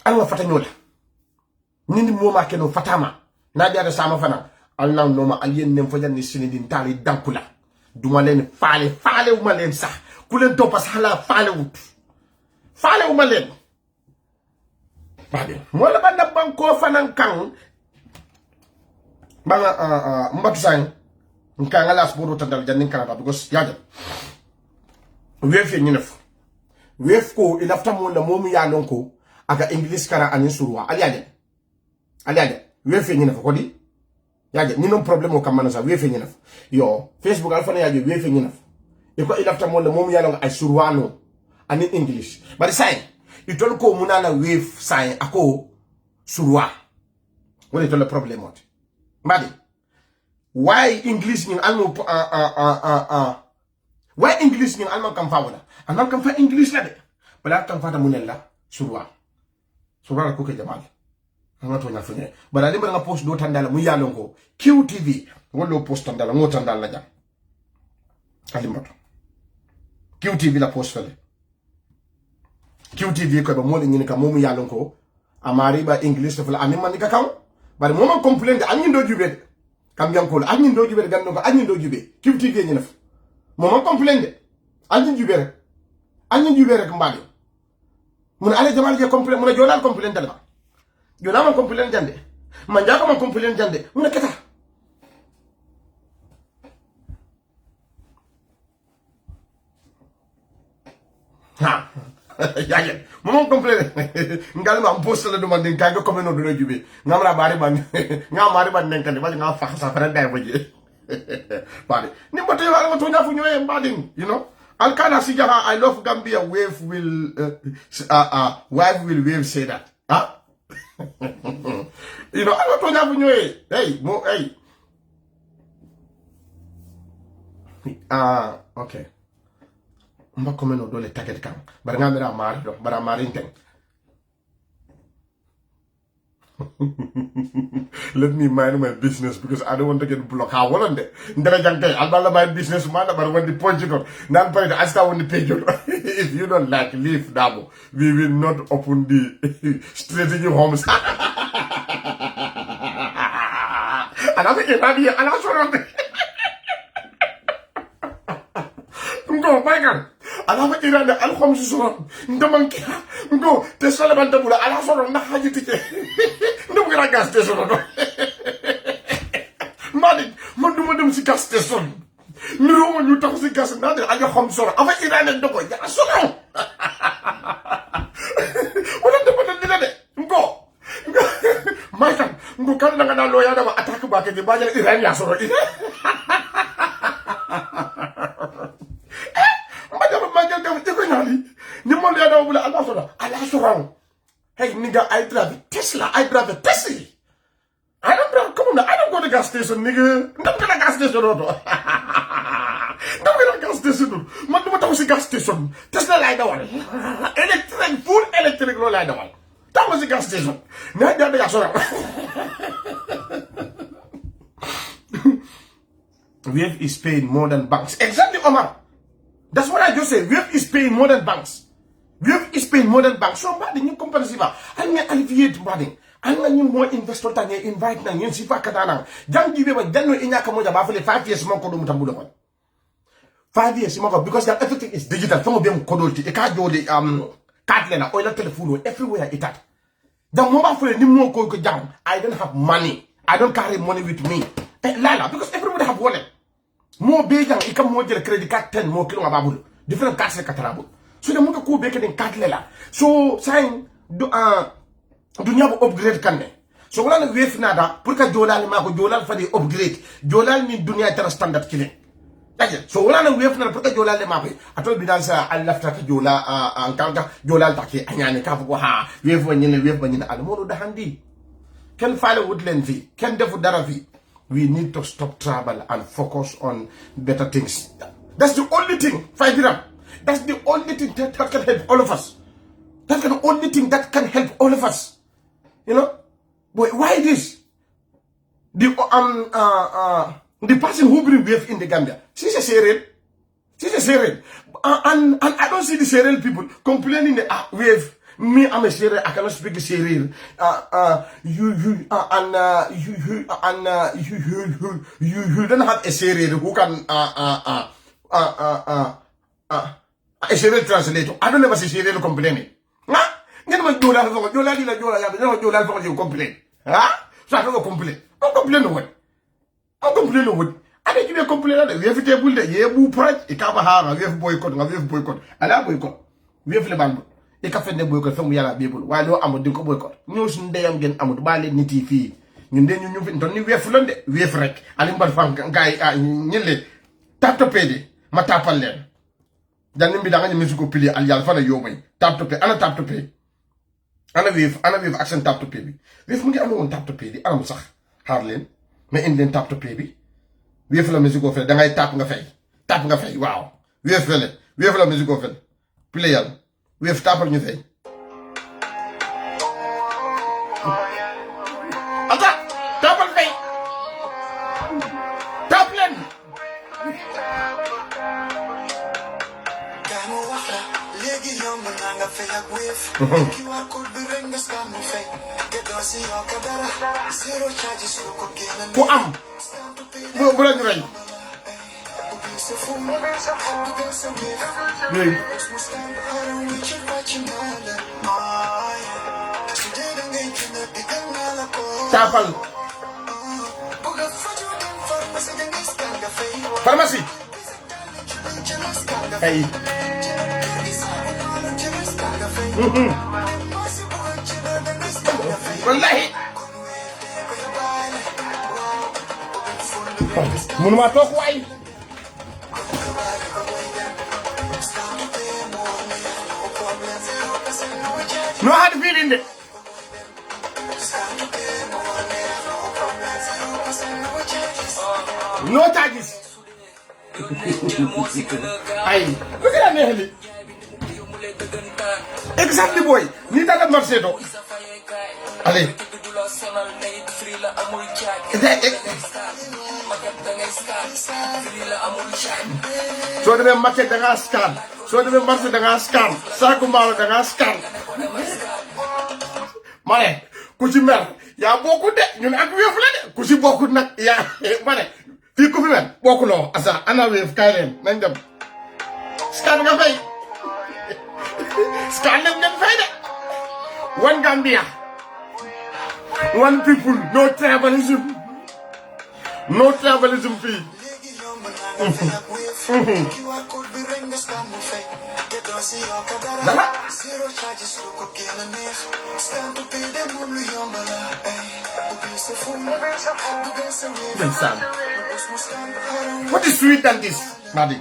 Alwa fatanyola. Nindi moma keno fatama. Nadia de sama fana. Alna noma alien nem fajan ni sinidin tali dankula. Duma len fale uma len sa. Kulen topas hala fale wut. Fale uma len. Bade. Mola banda banko fanan kang. Banga mbatu sang. Nka ngala sporo tandal jannin kanaba because yaja. Wef nyinef. Wef ko ilafta mo na momu ya lonko aga English kara anin surwa. Aliade. Wef nyinef ko di. Yaja ni no problem o kamana sa wef nyinef. Yo Facebook alfa na yaja wef nyinef. Iko ilafta mo na momu ya lonko ay surwa no anin English. But say itol ko munana wef say ako surwa. Wala itol problem ot. Mbadi. Why English ni almo why English ni almo kam fawala anam kam fa English la de bala kam fa ta munella surwa ko ke jamal nga to nya fune bala limba nga post do tandala mu yalon ko QTV wolo post tandala ngo tandala jam alimbato QTV la post fele QTV ko ba mo le ni ka mo mu yalon ko amari ba English fele anim man ka kaw bari mo man complain de anyi do jubé kam yankol anyi ndo jubé ganno ko anyi ndo jubé QTV ni naf moma complain de anyi jubé rek mbadi mun ale jamal je complain mun jolal complain dal jolal man complain jande man jaako man complain jande mun keta ha ya moma complain ngal ma poste la demande kanga comme no do jubé ngamra bari ban ngamari ban nenkane ba nga fa sa fere day baje bari ni mbote yo ala to nyafu ñoy mbadi you know Alkana Sijaha, I love Gambia. Wave will wave say that. Huh? You know, I don't have any. Hey, okay. Mba come no dole target kam. But I'm married, but I'm married. Let me mind my business because I don't want to get blocked. How on it? Ndara jangke albala my business man but when the point you got nan pare I start on the page. If you don't like leave Dabo, we will not open the strategy homes. And I think and I saw Go, my God. Alawa Iran alxom ci soron ndam ki ngo te salaban tabula ala soron na haji tike ndum gra gas te soron malik man duma dem ci gas te soron mi ro ñu tax ci gas na de ala xom soron afa Iran ak dogo ya soron wala de bata dina de ngo maykan ngo kan nga na lo ya dama attaque ba ke di ba Iran ya soron Hey nigga, I drive a Tesla. I drive a Tesla. I don't drive. Come on, I don't go to gas station, nigga. Don't go to gas station, don't go to gas station. Man, don't go to gas station. Tesla line the one. Electric, full electric line the one. That was the gas station. Now they are sorry. Wave is paying more than banks. Exactly, Omar. That's what I just said. Wave is paying more than banks. Wave is paying more than banks. So bad, new company siva. I'm going to alleviate bad. I'm going to more investor than you invite na yun sifa kadana. Jang gibe ba dano inyaka mo ba for 5 years mo ko do mutambulo. 5 years mo because that everything is digital. Some of them kodolti. E ka jodi card lena oil telephone everywhere it at. The mobile phone ni mo ko jang. I don't have money. I don't carry money with me. Lala because everybody have wallet. Mo be jang ikam mo jël credit card 10 mo kilo babul. Different cards like katarabo. So the muka ko beke den card lela. So saying dunya bo upgrade kanne. So wala na wave nada pour ka jolal ma ko jolal fa di upgrade. Jolal ni dunya tara standard kile. Daje. So wala na wave nada pour ka jolal ma ko. Atol bidan sa Allah ta jola an kanga jolal ta ke anyane ka ko ha wave ba nyine al modu da handi. Ken fale woodland fi, ken defu dara fi. We need to stop travel and focus on better things. That's the only thing. Fight it up. That's the only thing that can help all of us. That's the only thing that can help all of us. You know? But why this? The The person who bring wave in the Gambia, she's a Serel. And I don't see the Serel people complaining that wave. Me, I'm a Serel. I cannot speak Serel. You don't have a Serel who can a Serel translator. I don't ever see Serel complaining. Ngeen ma jola fa jola di la jola ya no jola fa ko complain so I don't complain on complain no won ade jibe complain la we fi tebul de ye bu project e ka ba ha we fi boycott ala boycott we fi le ban e ka fe ne boycott fa mu yala bebul wa lo amul di ko boycott ñu sun ndeyam ngeen amul ba le nit yi fi ñun de ñu fi ton ni we fu lon de we fi rek ali mbar fam gaay ñele tapto pede ma tapal len dan bi da nga ñu musico pili al yalla fa na yomay tapto pe ana tapto pe ana wave action tap to pay bi wave mu ngi amoon tap to pay di am sax xaar leen mais indi leen tap to pay bi wave la musique ofel da ngay tap nga fay waaw wave la musique ofel play yàlla wave tapal ñu fay ata tapal fay tap leen ku am bu la ñu rey tapal pharmacie ay wallahi mënuma toog waay no hard feeling de no charges ay lu gën a neex li exactly boy ni daga marché do allez so demee marché da nga scan so demee marché da nga scan saku maalo da nga scan mané ku ci mer ya bokku de ñun ak wéef la de ku ci bokku nak ya mané fi ku fi mer bokku lo asa ana wéef kay leen nañ dem scan nga fay scan leen ngeen fay de one Gambia one people no tribalism fii dara what is sweet than this Madi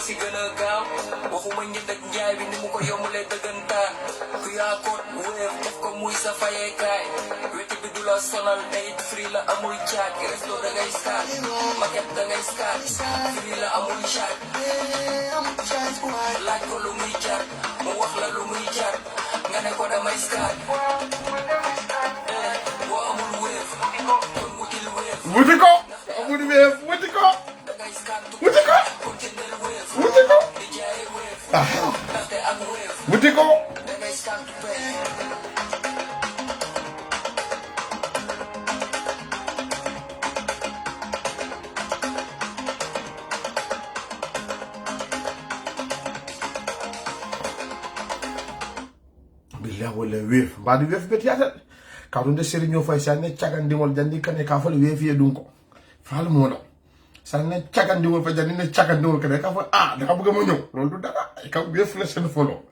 si gëna gaaw waxuma ñënd ak njaay bi ni mu ko yombulé dëggantaan ku yaa ko wéef def ko muy sa fayekaay wéti bi du la sonal day free la amul caag resto da ngay start maquette da ngay start free la amul caag laaj ko lu muy jar mu wax la lu muy jar nga ne ko damay start boo amul wéef kon wutil wéef wuti ko amul wéef wuti ko wuti ko wuti ko billah wala wéef mbaa di wéef bet yaata kawɗum de sérigne o fay sa ne cagandimol jandi kane ka fole wéefi e ɗum ko faala moɗon sa ne cagandiwol fa jani ne cagandiwol ka ka fa da ka bëgg mo ñew loolu du dara ka wéef la seen follow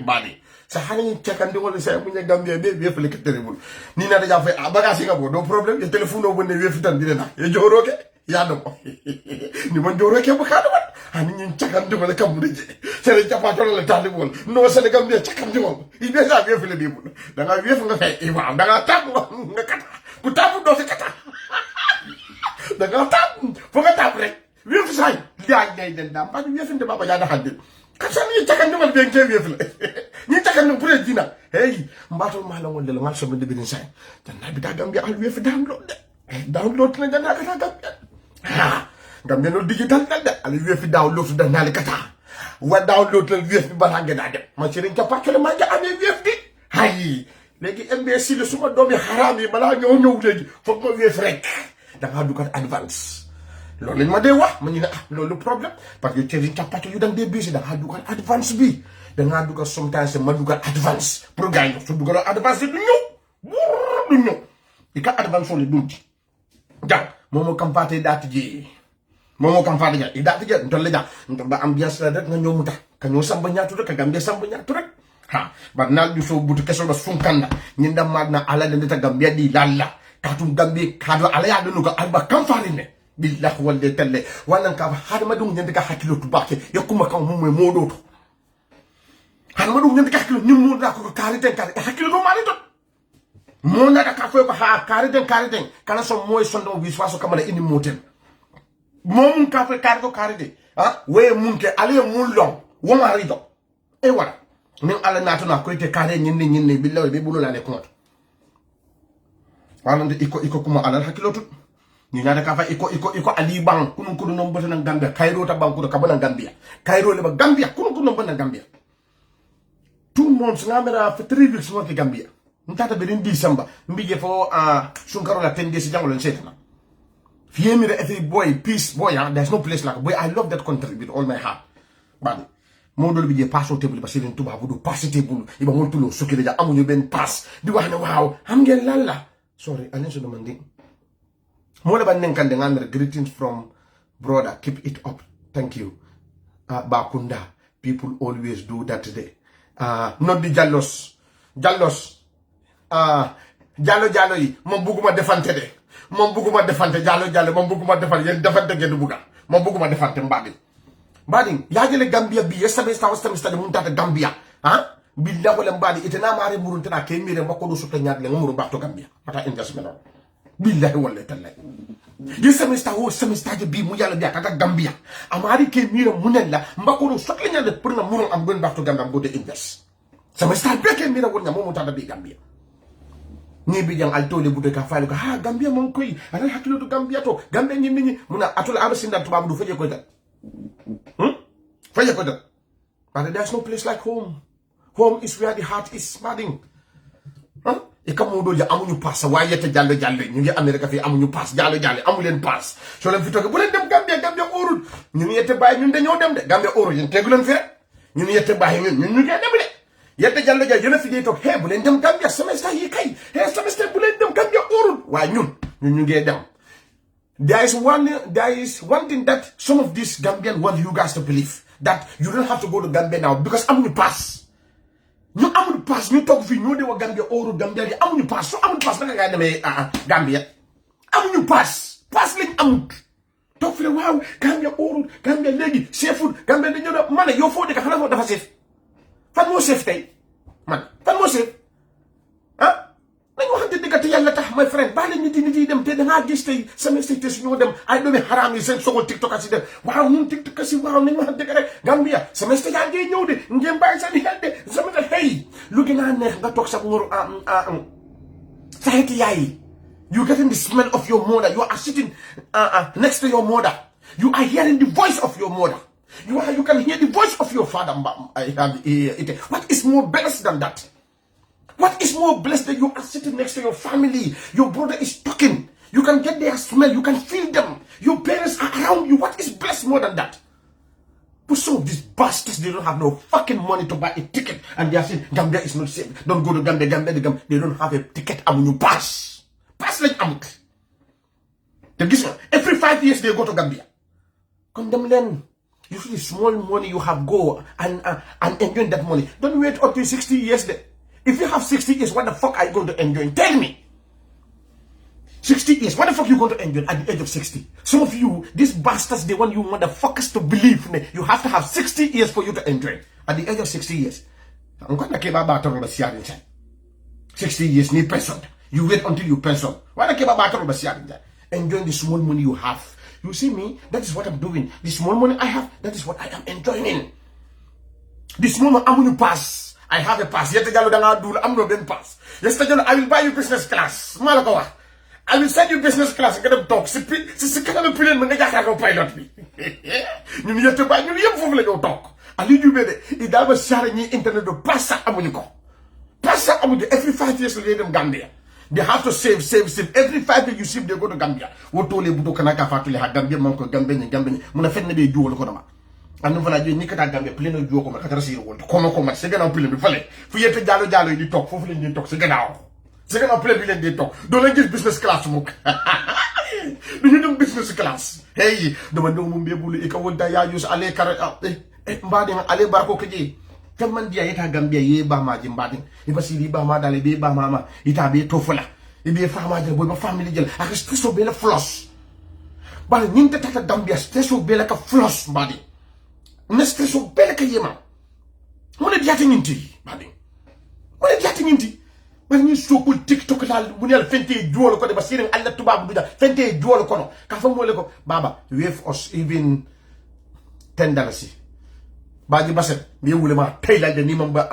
bali sa hani cagandiwol sa mu ñe Gambia be wéef la ka terrible ni na da fa bagage nga bo do problème e téléphone bo ne wéef tan di na e joroke ya do ni man joroke bu ka do hani ñi cagandiwol ka mu de sere japa tolo la tandibol no sa ne Gambia cagandiwol i be sa wéef la bibu da nga wéef nga fay i waaw da nga tam nga kata ku tabu do fi kata da nga tam fo nga tam rek wéef say yaay day den dam ba wéef nde baba ja da hadde ka sa ni cagandiwol be nge wéef la ni cagandiwol pour dina hey mbato mala ngol la ngal so be bin say tan na bi da Gambia al wéef download download na jana ka Gambia Gambia no digital dal da al wéef download da na kata wa download la wéef ba nga da dem ma ci rin ca pakale ma ja amé wéef di hay legi MBC le suma doomi haram yi bala ñew legi fokk ma wéef rek da nga dugal advance loolu lañ ma dee wax ma ñu ne loolu problème parce que ci cappato yu dang dee busy da nga dugal advance bi da nga dugal sometimes ma dugal advance pour gagner su dugal advance du ñew ika advance le dunti ja momo kampate dati ji momo kampate ja dati ja ndol ja ba ambiance la rek nga ñew mu tax ka ñew samba ñaatu rek ka Gambia samba ñaatu rek ha ba nal du so butu keso ba funkanda ñinda magna ala de ta Gambia di lalla katum Gambia kado ala ya dunu ga alba kamfarine billahi walde telle wannan ka hadama dum ñende ka hakilo tu bakke yakuma kam mo modo to hadama dum ñende ka hakilo ñum da ko kariten kar hakilo do mali to mo na ka fo ko ha kariten kana so moy sondo bi so kamala ini motel mom ka fe karite we munke ale mun long wo mari do e wala min ala natuna ko te kare ñinne billahi be bulo la ne ko wanande iko kuma ala hakilo to ni nada ka fa iko ali bang kunun kunun non botana Gambia Cairo ta banku ka bana Gambia Cairo le ba Gambia kunun bana Gambia 2 months ngamera for 3 weeks mo ke Gambia ntata be December mbije fo sunkaro la tende si jangolo setana fiemi re every boy peace boy there's no place like boy I love that country with all my heart bad modol bi je passo table ba sirin tuba bu du pass table iba mo tulo sokile ja amuñu ben pass di wax ne waaw xam ngeen lalla sorry alen so demanding mo la ban nenkal de ngamere greetings from brother keep it up thank you Bakunda people always do that today not the jallos jallo yi mom buguma defante de mom buguma defante jallo mom buguma defante yeen defante gendu buga mom buguma defante mbadi yaajele Gambia bi yestabe stade mun tata Gambia billahi wala mbadi itena mare murun tana ke mire mbako do sutta nyaat le ngumuru bakto Gambia mata investment billahi wala talla semester bi mu yalla bi aka Gambia amari ke mire munella mbako do sutta nyaat le pour na murun am ben bakto Gambia go de invest semester be ke mire wonna mo tata bi Gambia ni bi jang al tole bude ka falu ka Gambia mon koy ala hakilo to Gambia to Gambia ni muna atul abasinda to babu feje ko ta feje ko ta but there's no place like home. Home is where the heart is smiling. Ikamudo ja amuñu pass waye te jallo ñu ngi America fi amuñu pass jallo amu len pass so len fi toge bu len dem Gambia orul ñun yete bay ñun dañoo dem de Gambia orul ñun teggu len fi rek ñun yete bay ñun ñu ngi dem de yete jallo yene fi tok he bu len dem Gambia semester yi kay he semester bu len dem Gambia orul wa ñun ñu ngi dem. There is one thing that some of these Gambian want you guys to believe, that you don't have to go to Gambia now because amuñu pass. ñu amul pass ñu tok fi ñu de wa Gambia oru Gambia yi amuñu pass so amul pass nga demé Gambia amuñu pass lañ amul tok fi waaw Gambia oru Gambia legi seafood Gambia dañu do man yo fo de ka xala fo dafa sef fan mo sef tay man fan mo sef nañ waxante digati yalla tax my friend ba la nit yi dem te da nga gis tay semester te suñu dem ay doomi haram yi seen sogol TikTok asi dem waaw ñun TikTok asi waaw nañ waxante rek Gambia semester ya ngi ñew de ngeen bay sa xel de semester hey lu gëna neex nga tok sa ngor sahiti yayi you getting the smell of your mother, you are sitting next to your mother, you are hearing the voice of your mother, you can hear the voice of your father. What is more blessed than that? What is more blessed that you are sitting next to your family, your brother is talking, you can get their smell, you can feel them, your parents are around you. What is blessed more than that? But some of these bastards, they don't have no fucking money to buy a ticket, and they are saying Gambia is not safe, don't go to Gambia. They don't have a ticket, amuñu pass like amut. Every 5 years they go to Gambia. Condemn them. You see the small money you have, go and enjoy that money. Don't wait up to 60 years. If you have 60 years, what the fuck are you going to enjoy? Tell me. 60 years, what the fuck are you going to enjoy at the age of 60? Some of you, these bastards, they want you motherfuckers to believe you have to have 60 years for you to enjoy. At the age of 60 years. I'm going to keep about 60 years, need pension. You wait until you pension. Why not keep about enjoying the small money you have? You see me? That is what I'm doing. The small money I have, that is what I am enjoying. The small money I'm going to pass. I have a pass. Yesterday I'm going to pass. Yesterday I will buy you business class. Malakawa. I will send you business class and get them talk. C'est quand même plus de gars qui pilot me. Nous n'y sommes pas, nous n'y sommes pas talk. Ali du bede, il doit share ni internet de passa amuniko. Passa amuniko. Every 5 years they them Gambia. They have to save. Every 5 years you see they go to Gambia. Woto le budo kanaka fatule ha Gambia manko Gambia. Muna fenne be duo le konoma. Anu fala je ni kata Gambia pleno duo ko ma katara sir wol. Kono se gana pleno bi fale. Fu yete jalo di talk fofu le di talk se gana. C'est que plein bilen di tok do la gis business class muk du ñu dem business class hey dama do mo mbebulu e ka wonta ya yus ale kar mbadi ale barko keji kam man dia yeta Gambia ye ba ma ji mbadi e basiri ba ma dale be ba mama ita be to fula e be fama jël boy ba family jël ak stresso be la floss ba ñinte tata Gambia stresso be la ka floss mbadi ne stresso be la ka yema mo ne diati ñinti mbadi mo ne diati ñinti but you so cool TikTok la munel fente duolo ko de basirin alla tubabu duja fente duolo ko no ka fa mo le ko baba wave us even $10 baji baset mi wule ma tay la de ni mamba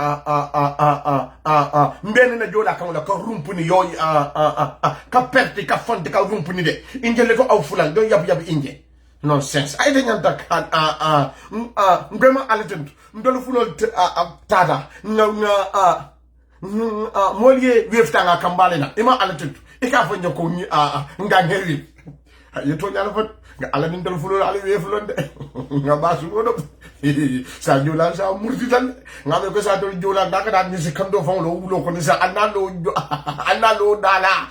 mbene na jola kan la ko rumpuni yo ka perte ka fonde ka rumpuni de injele to aw fulan do yab inje nonsense ay de nyanta kan ngema alatent ndolo fulol tata nga molie weftanga kambale na ima alatent ika fa nyoko ni nga ngeri yeto nyala fa nga ala min dal fulol ala weflon de nga basu wodo sa jola sa murti tan nga be ko sa do jola da ka da ni se kando fa lo wulo ko ni sa analo dala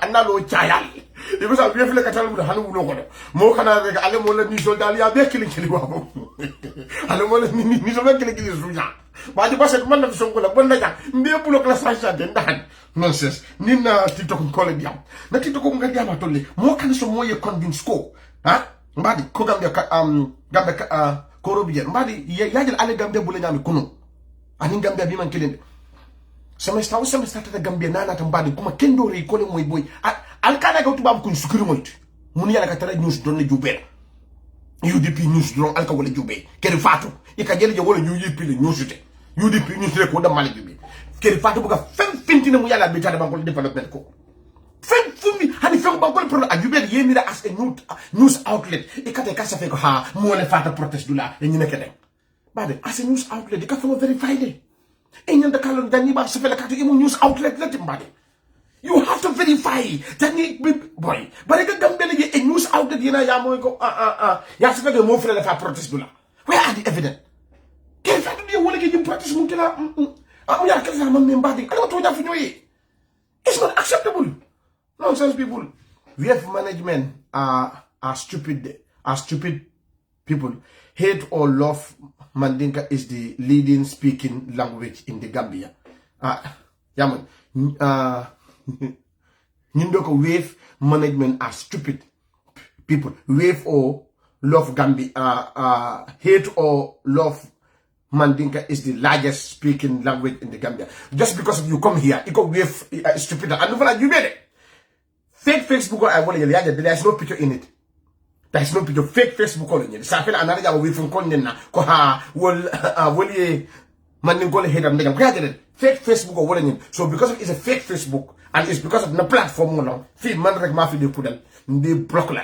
analo chayal ibe sa wefle ka tal mu hanu wulo ko mo kana rek ala mo la ni sol dal ya be kili wabo ala mo la ni so be kili suja ba di baset man na sonko la bon na ja mbe bulo la sa de ndan nonsense ni na TikTok ko le diam na TikTok ko nga diam tolle mo kan so moye convince ko ha mbadi ko Gambia Gambia ko robiye mbadi yajal ale Gambia bula nyami kunu ani Gambia bi man kelende semestre tata Gambia nana ta mbadi kuma kendo re ko le moy boy al kana ga tubab kun sukuri moyt mun yala ka tara news don le jubel UDP news don al ka wala jubbe kene fatu ika jele je wala UDP le news te UDP news le ko da mali bi kene fatu buga fem fintine mu yala be tata bankol development ko fem fumi hani fem bankol pro ajubel yemira as a news outlet ikate ka sa fe ko ha mo le fata protest dula e ñine kede bade as a news outlet ka fa verify de e ñanda kalon dani ba sa fe la ka to news outlet la timbade. You have to verify. Tani boy. But the Gambia a news outlet yena ya mo ko ya se de mo frère fa protest dula. Where are the evidence? Quel fait de wala ke jim protest mo kila ya ke sa man mbadi. Ala to da fi ñoy. It's not acceptable. Nonsense people. We have management are stupid people. Hate or love Mandinka is the leading speaking language in the Gambia. Yeah man. Nindoko wave management are stupid people. Wave or love Gambia, hate or love Mandinka is the largest speaking language in the Gambia. Just because you come here, you go wave stupid. And you made it. Fake Facebook there is no picture in it. There is no picture. Fake Facebook on it. Safel another guy away from Kondena. Koha will ye Mandinka hate and they fake Facebook or what. So because it's a fake Facebook. And it's because of the platform no fi man rek ma fi de pudal ndi block la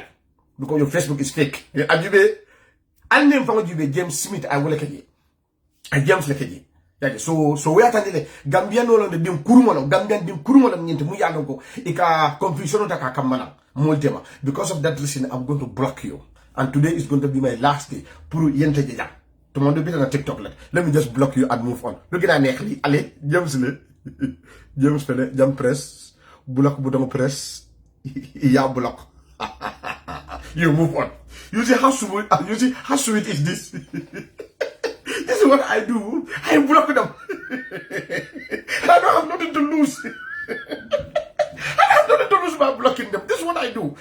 because your Facebook is fake ajube anem fa ajube James Smith I wala kaji James la kaji yaji so we atandile Gambia no de dim kurumo no Gambian dim kurumo la nyente mu yalla ko ika confusion ta ka kamana moltema because of that reason I'm going to block you and today is going to be my last day pour yente jeja to mon do bit na TikTok let me just block you and move on look at neex li allez James le James Fele, Jam Press, Bulak Budang Press, Ya Bulak. You move on. You see how sweet is this? This is what I do. I block them. I don't have nothing to lose. I have nothing to lose by blocking them. This is what I do.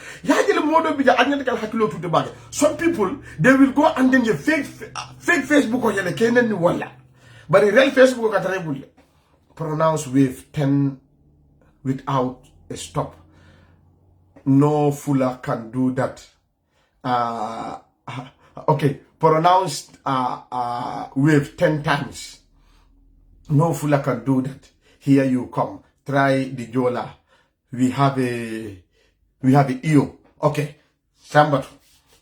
Some people, they will go and then you fake Facebook or you but in real Facebook, pronounce wave 10 without a stop. No fuller can do that. Okay, pronounce wave 10 times. No fuller can do that. Here you come. Try the Jola. We have a EO. Okay. Sambat.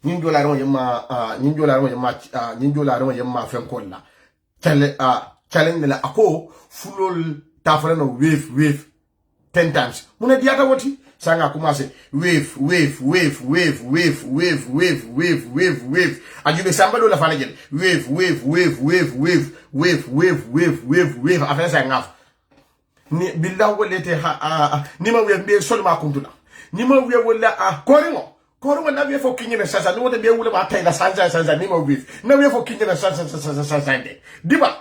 Ninjola ron yama fenkola. Challenge la ako fulol tafrano wave 10 times. Muna diata wati? Sanga kumase wave. Ajube sambado la fana jeli. Wave. Afena sanga. Ni bilda wolete ni ma wave be solma kuntuna. Ni ma wave wala Koringo na wave for king na sasa. Ni wote be wala ma tay na sansa ni ma wave. Na wave for king na sansa. Diba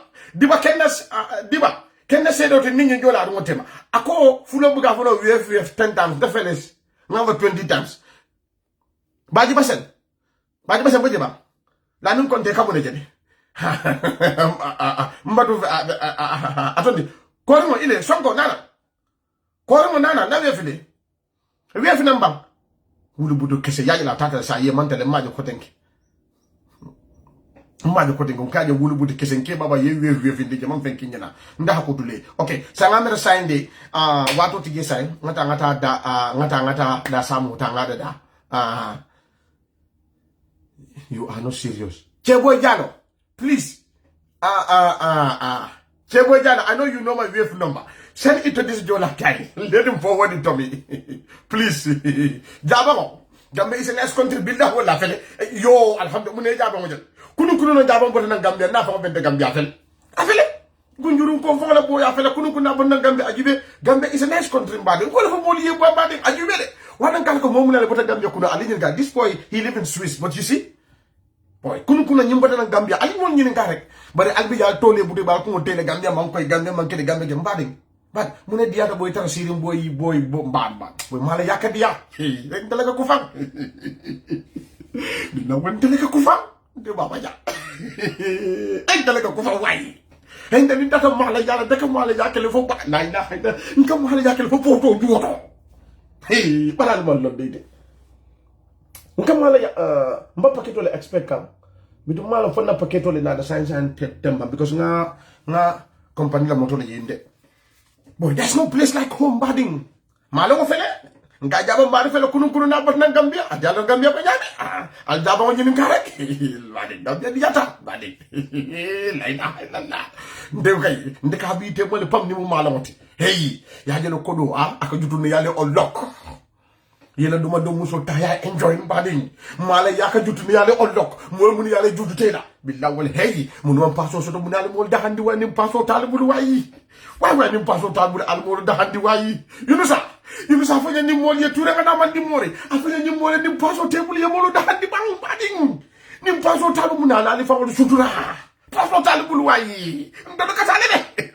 kenna sedo to ningi jola do tema ako fulo buga fulo wave 10 times the fellas number 20 times baji basen baje ba la nun konte kabone jeni mbadu atondi koringo ile sonko nana na wave namba wulu budo kese yaji la tata sa ye mantale majo kotenki mbaje ko tingo kaje wulu buti kesenke baba ye wave ndije man fenki nyana nda ko dule okay sanga mera sainde wato tije sai ngata da samu tanga da you are not serious Cheboy Jano please Cheboy Jano I know you know my wave number send it to this Jola guy let him forward it to me please jabamo Gambia is a nice country builder wala fele yo alhamdulillah jabamo jël kunu no jabam bote na Gambia na fa bente Gambia afele gunjuru ko fa la boy afele kunu na bon na Gambia ajibe Gambia is a nice country mbade ko la fa boli ye ba de ajibe de wadan kan ko momu la bote Gambia kuno ali ga this boy he live in Swiss but you see boy kunu nyimba na Gambia ali mon nyini ka rek bare albi ya tole budé ba ko tele Gambia man koy Gambia man kede Gambia mbade but mune diata boy tan sirim boy mbad boy mala yakadiya rek dalaga ko fa dina won dalaga ko fa de baba ja ay dalaga ko fa way ay ndani data mala yalla daka mala yakale fo ba nay na hayda ngam mala yakale fo poto juwoto hey balal mon lo de ngam mala mba paketo le expect kam bidu mala fo na paketo le na da science temba because nga company la moto le yinde boy there's no place like home bading malo ko fele nga jaba mbari fele kunu na bot na Gambia ajalo Gambia ko nyame al jaba ko nyini karek wadi Gambia diata wadi la ilaha illallah ndeka bi te mole pam ni mu malamoti hey ya jelo kodo aka jutune yale on lock yela duma do muso ta ya enjoy mbading mala ya ka jutune yale on lock mo mun yale jutute la billahi wal hey mun won passo so do mun yale mo dahandi wani passo talibul wayi way ni passo talibul al mo dahandi wayi yunusa fanya ni moli ya ture kana mandi mori afanya ni moli ni paso table ya molo da handi bang bading ni paso talu munala ali fa wala sutura paso talu bulwayi ndolo katale de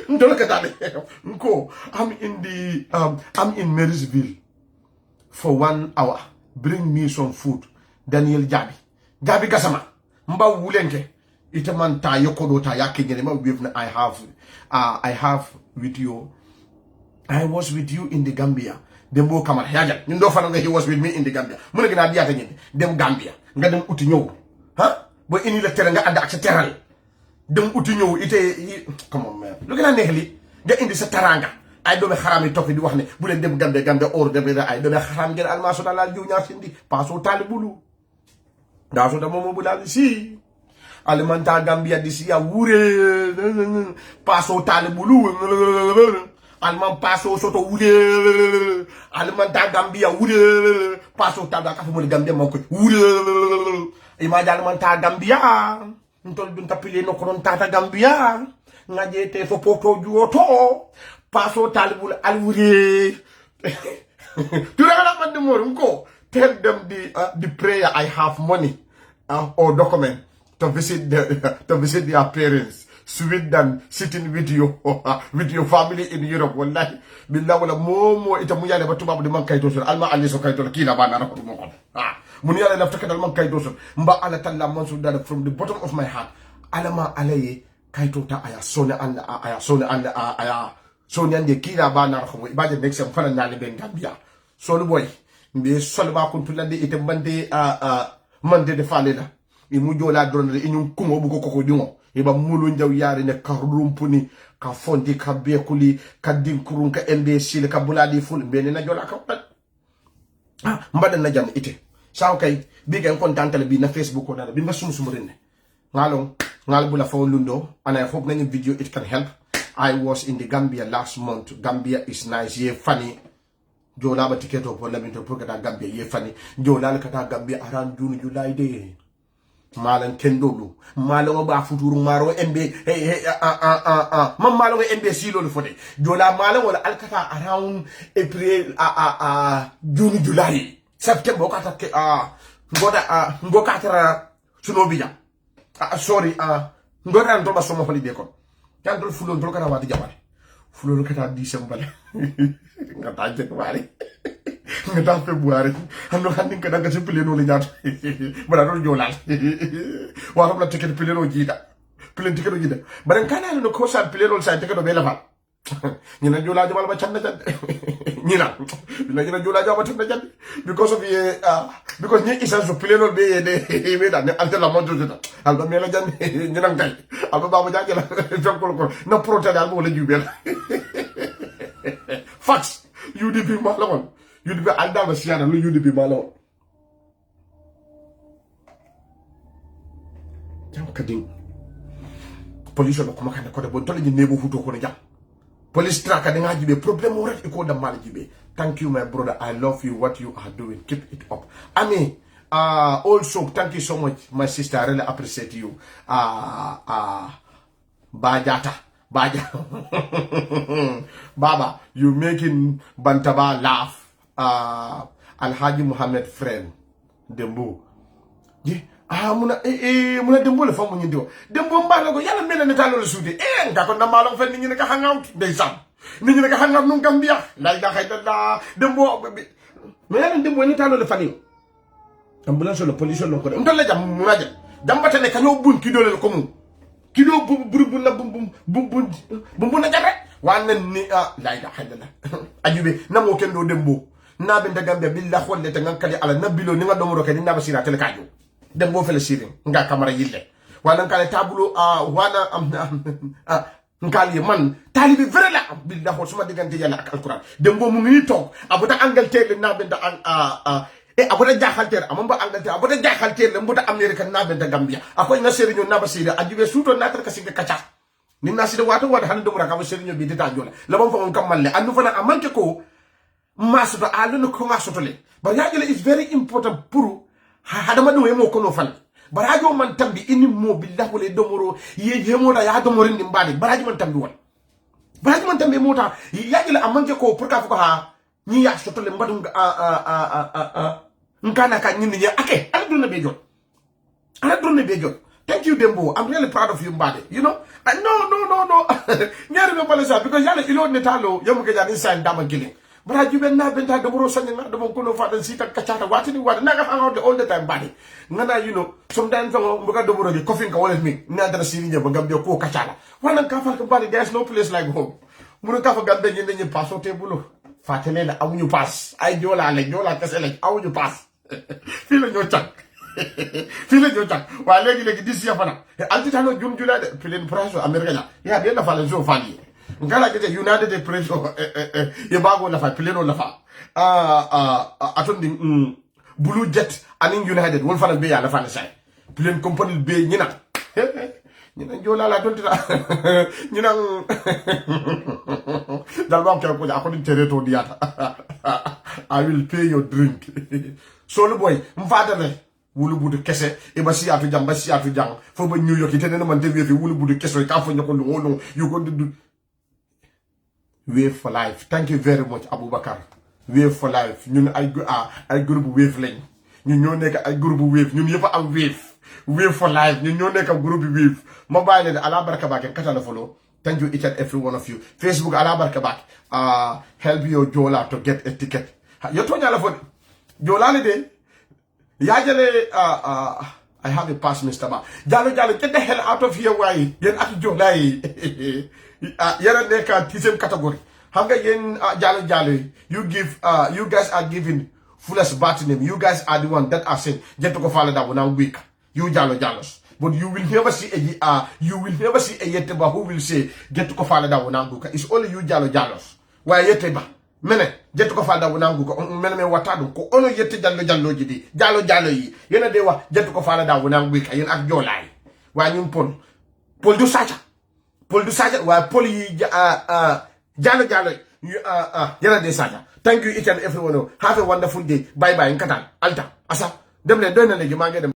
ndolo katale nko I'm in Marysville for 1 hour bring me some food Daniel Gabi Gasama mba wulenke itaman ta yokodo ta yakengene ma wave I have with you I was with you in the Gambia. Dembo Kamara Yaja. You know, he was with me in the Gambia. Munagana Diata, dem Gambia. Gadam Utinyo. Huh? But in the Teranga and Acceteral. Dem Utinyo, come on, man. Look at Nehli. Get in the Sataranga. I don't harami talk with you. Bullet dem Gambia or the Beda. I don't haram get Almasona Junior Cindy. Paso Talibulu. That's what the Momo Buddha see. Alimanta Gambia this year. Wure. Paso Talibulu. Alman paso soto wude alman ta Gambia wude paso ta da ka mo Gambia mako wude ima alman ta Gambia ntol dun tapile no konon ta Gambia ngajete fo poto juoto paso talibul al wude tu ragala man de mor ko tell them the prayer I have money or document to visit their parents. Sweet than sitting with your family in Europe. Wallahi, billah wala momo ita muyale batuma bu man kayto sur alma ali so kayto kila bana na ko mo ko. Muniyale lafta kadal man kayto sur mba ala talla man sur dada from the bottom of my heart. Alama alaye kayto ta aya sone aya sone ande kila bana ko ibaje next time fana na le ben Gambia. So boy, mbe solba kuntulande ite bande mande de falela. Imu jola dronde inyum kumo bu ko dingo. Iba mulu njaw yari ne ka rumpuni ka fondi ka bekuli ka dinkurun ka NBC ka buladi ful bene na jola ka mbada na jam ite saw kay bi gen kontantale bi na Facebook ko dara bi ma sum renne ngal bula fo lundo and I hope nañu video it can help. I was in the Gambia last month. Gambia is nice, ye funny. Jola ba tiketo pour lamento pour kata Gambia ye funny. Jola kata Gambia around June July day. Malan kendolu malan ba futuru maro MB mam malan MB silo le fote jola malan wala alkata around April June July September kata ngoda tara sunobiya sorry ngoda ndo ba somo holiday ko kan dol fulo ndo kana wadi jamare fulo kata December ngata je wari ngata February hando handi kada ga simple no le jaat bara do jolal waram la ticket pilero jida pilen ticket jida bara kana no ko sa pilero sa ticket do bela fa ñina jola jamal ba channa jand ñina bila jola jamal channa jand because of because ñi isa so pilero be de be da ne ante la mondo jida alba mela jand ñina tay alba baba jangela jonkol ko na protéger alba wala jubel fax UDP malawon UDP aldama siana lu UDP malawon jam kadin police no kuma kan ko de bon tole ni nebo futo ko ne jam police track de ngaji be problem mo rek ko da mal jibe. Thank you my brother, I love you, what you are doing, keep it up. Ami also thank you so much my sister, I really appreciate you. Bajata Baba, you making Bantaba laugh. Alhaji Muhammad friend Dembo. Muna Dembo le famu nyindo. Dembo mbalo ko yalla mena netalo le sudi. Nga ko namalo fen ni ka hangout ndeysam. Ni ka hangout nu Gambia. La ilaha illallah. Dembo me yalla Dembo netalo le fani. Ambulance le police lo ko. Ndol la jam muna jam. Jambata ne kanyo bun ki dole ko mu. Kido bum na bum na jare wana ni la ilaha illallah ajube namo kendo Dembo na be Gambia billah xolle te ngankali ala nabilo ni nga domoro ke ni na basira tele kajo Dembo fele sirin nga kamara yille wana kale tabulo wana nkali man talibi vrai la billah xol suma digante yalla ak alquran Dembo mu ngi tok abuta Angleterre na be abuta jaxalter amamba Angleterre abuta jaxalter le mbuta America na be Gambia akoy na serigne na basira ajube suto na tar kasinga kacha ni nasi de wato wada hande dumura kam serigne bi dita jola la bam fam kam malle andu fana amanke ko masuto alu ko masuto le ba yajele is very important pour hadama do mo kono fan barajo man tambi ini mo billahi wala domoro ye mo da ya domoro ndi mbadi barajo man tambi won barajo man tambi mota yajele amanke ko pour ka fuko ha ni ya soto le mbadu nkana ka nyini ya ake ala drone be jot thank you Dembo, I'm really proud of you mbadi, you know. No nyari me palesa because yalla ilo netalo yamu ke jani sign dama gilling bara jube na benta domoro sanya na domo kono fa dan sita kachata watini wada naga hang out all the time body ngana you know sometimes mbuka domoro di coffee ka wala mi na dara siri nyeba Gambia ko kachala wana ka fa ka body there's no place like home munu ka fa Gambia ni passo tebulo fatele la amuñu pass ay jola kesse la amuñu pass fi la ñoo tak file jota wa legi disi ya fana altitano jum julade pilen praso america ya be na fala zo fali ngala kete united de preso ye bago la fa pileno la fa atondi blue jet anin united won fana be ya la fala say pilen company be ñina jola la tontita ñina dal bank ko ja ko tereto diata I will pay your drink so le boy mfadale wulu budu kese e ba siatu jang fo ba New York itene man dewe fi wulu budu kese ka fo nyako no you go do wave for life. Thank you very much Abubakar Wave for life ñun ay groupe Wave lañ ñun ñoo nekk ay groupe Wave ñun yëpp am Wave for life ñun ñoo nekk groupe Wave ma bàyyi leen ala barka baake katala follow. Thank you each and every one of you. Facebook ala barka baake help your Jola to get a ticket. Yo tonya la fo Jola le de ya jale I have a pass, Mr. Ma. Jalo, get the hell out of here, why? Yen at Jola. Yera neka same category. Hanga yen Jalo. You guys are giving fullest bat name. You guys are the one that are saying get to go follow that one now week. You Jalos. But you will never see a Yeteba who will say get to go follow that one now. It's only you Jalos. Why Yeteba? Mene jetu ko falda wonangu ko mene me watadu ko ono yette jallo jidi jallo yi yena de wax jetu ko falda wonangu ka yen ak jolay wa ñum pol du saja wa pol yi jallo yena de saja. Thank you each and everyone. Have a wonderful day. Bye bye. Nkatal alta asa dem len doy na legi ma ngi dem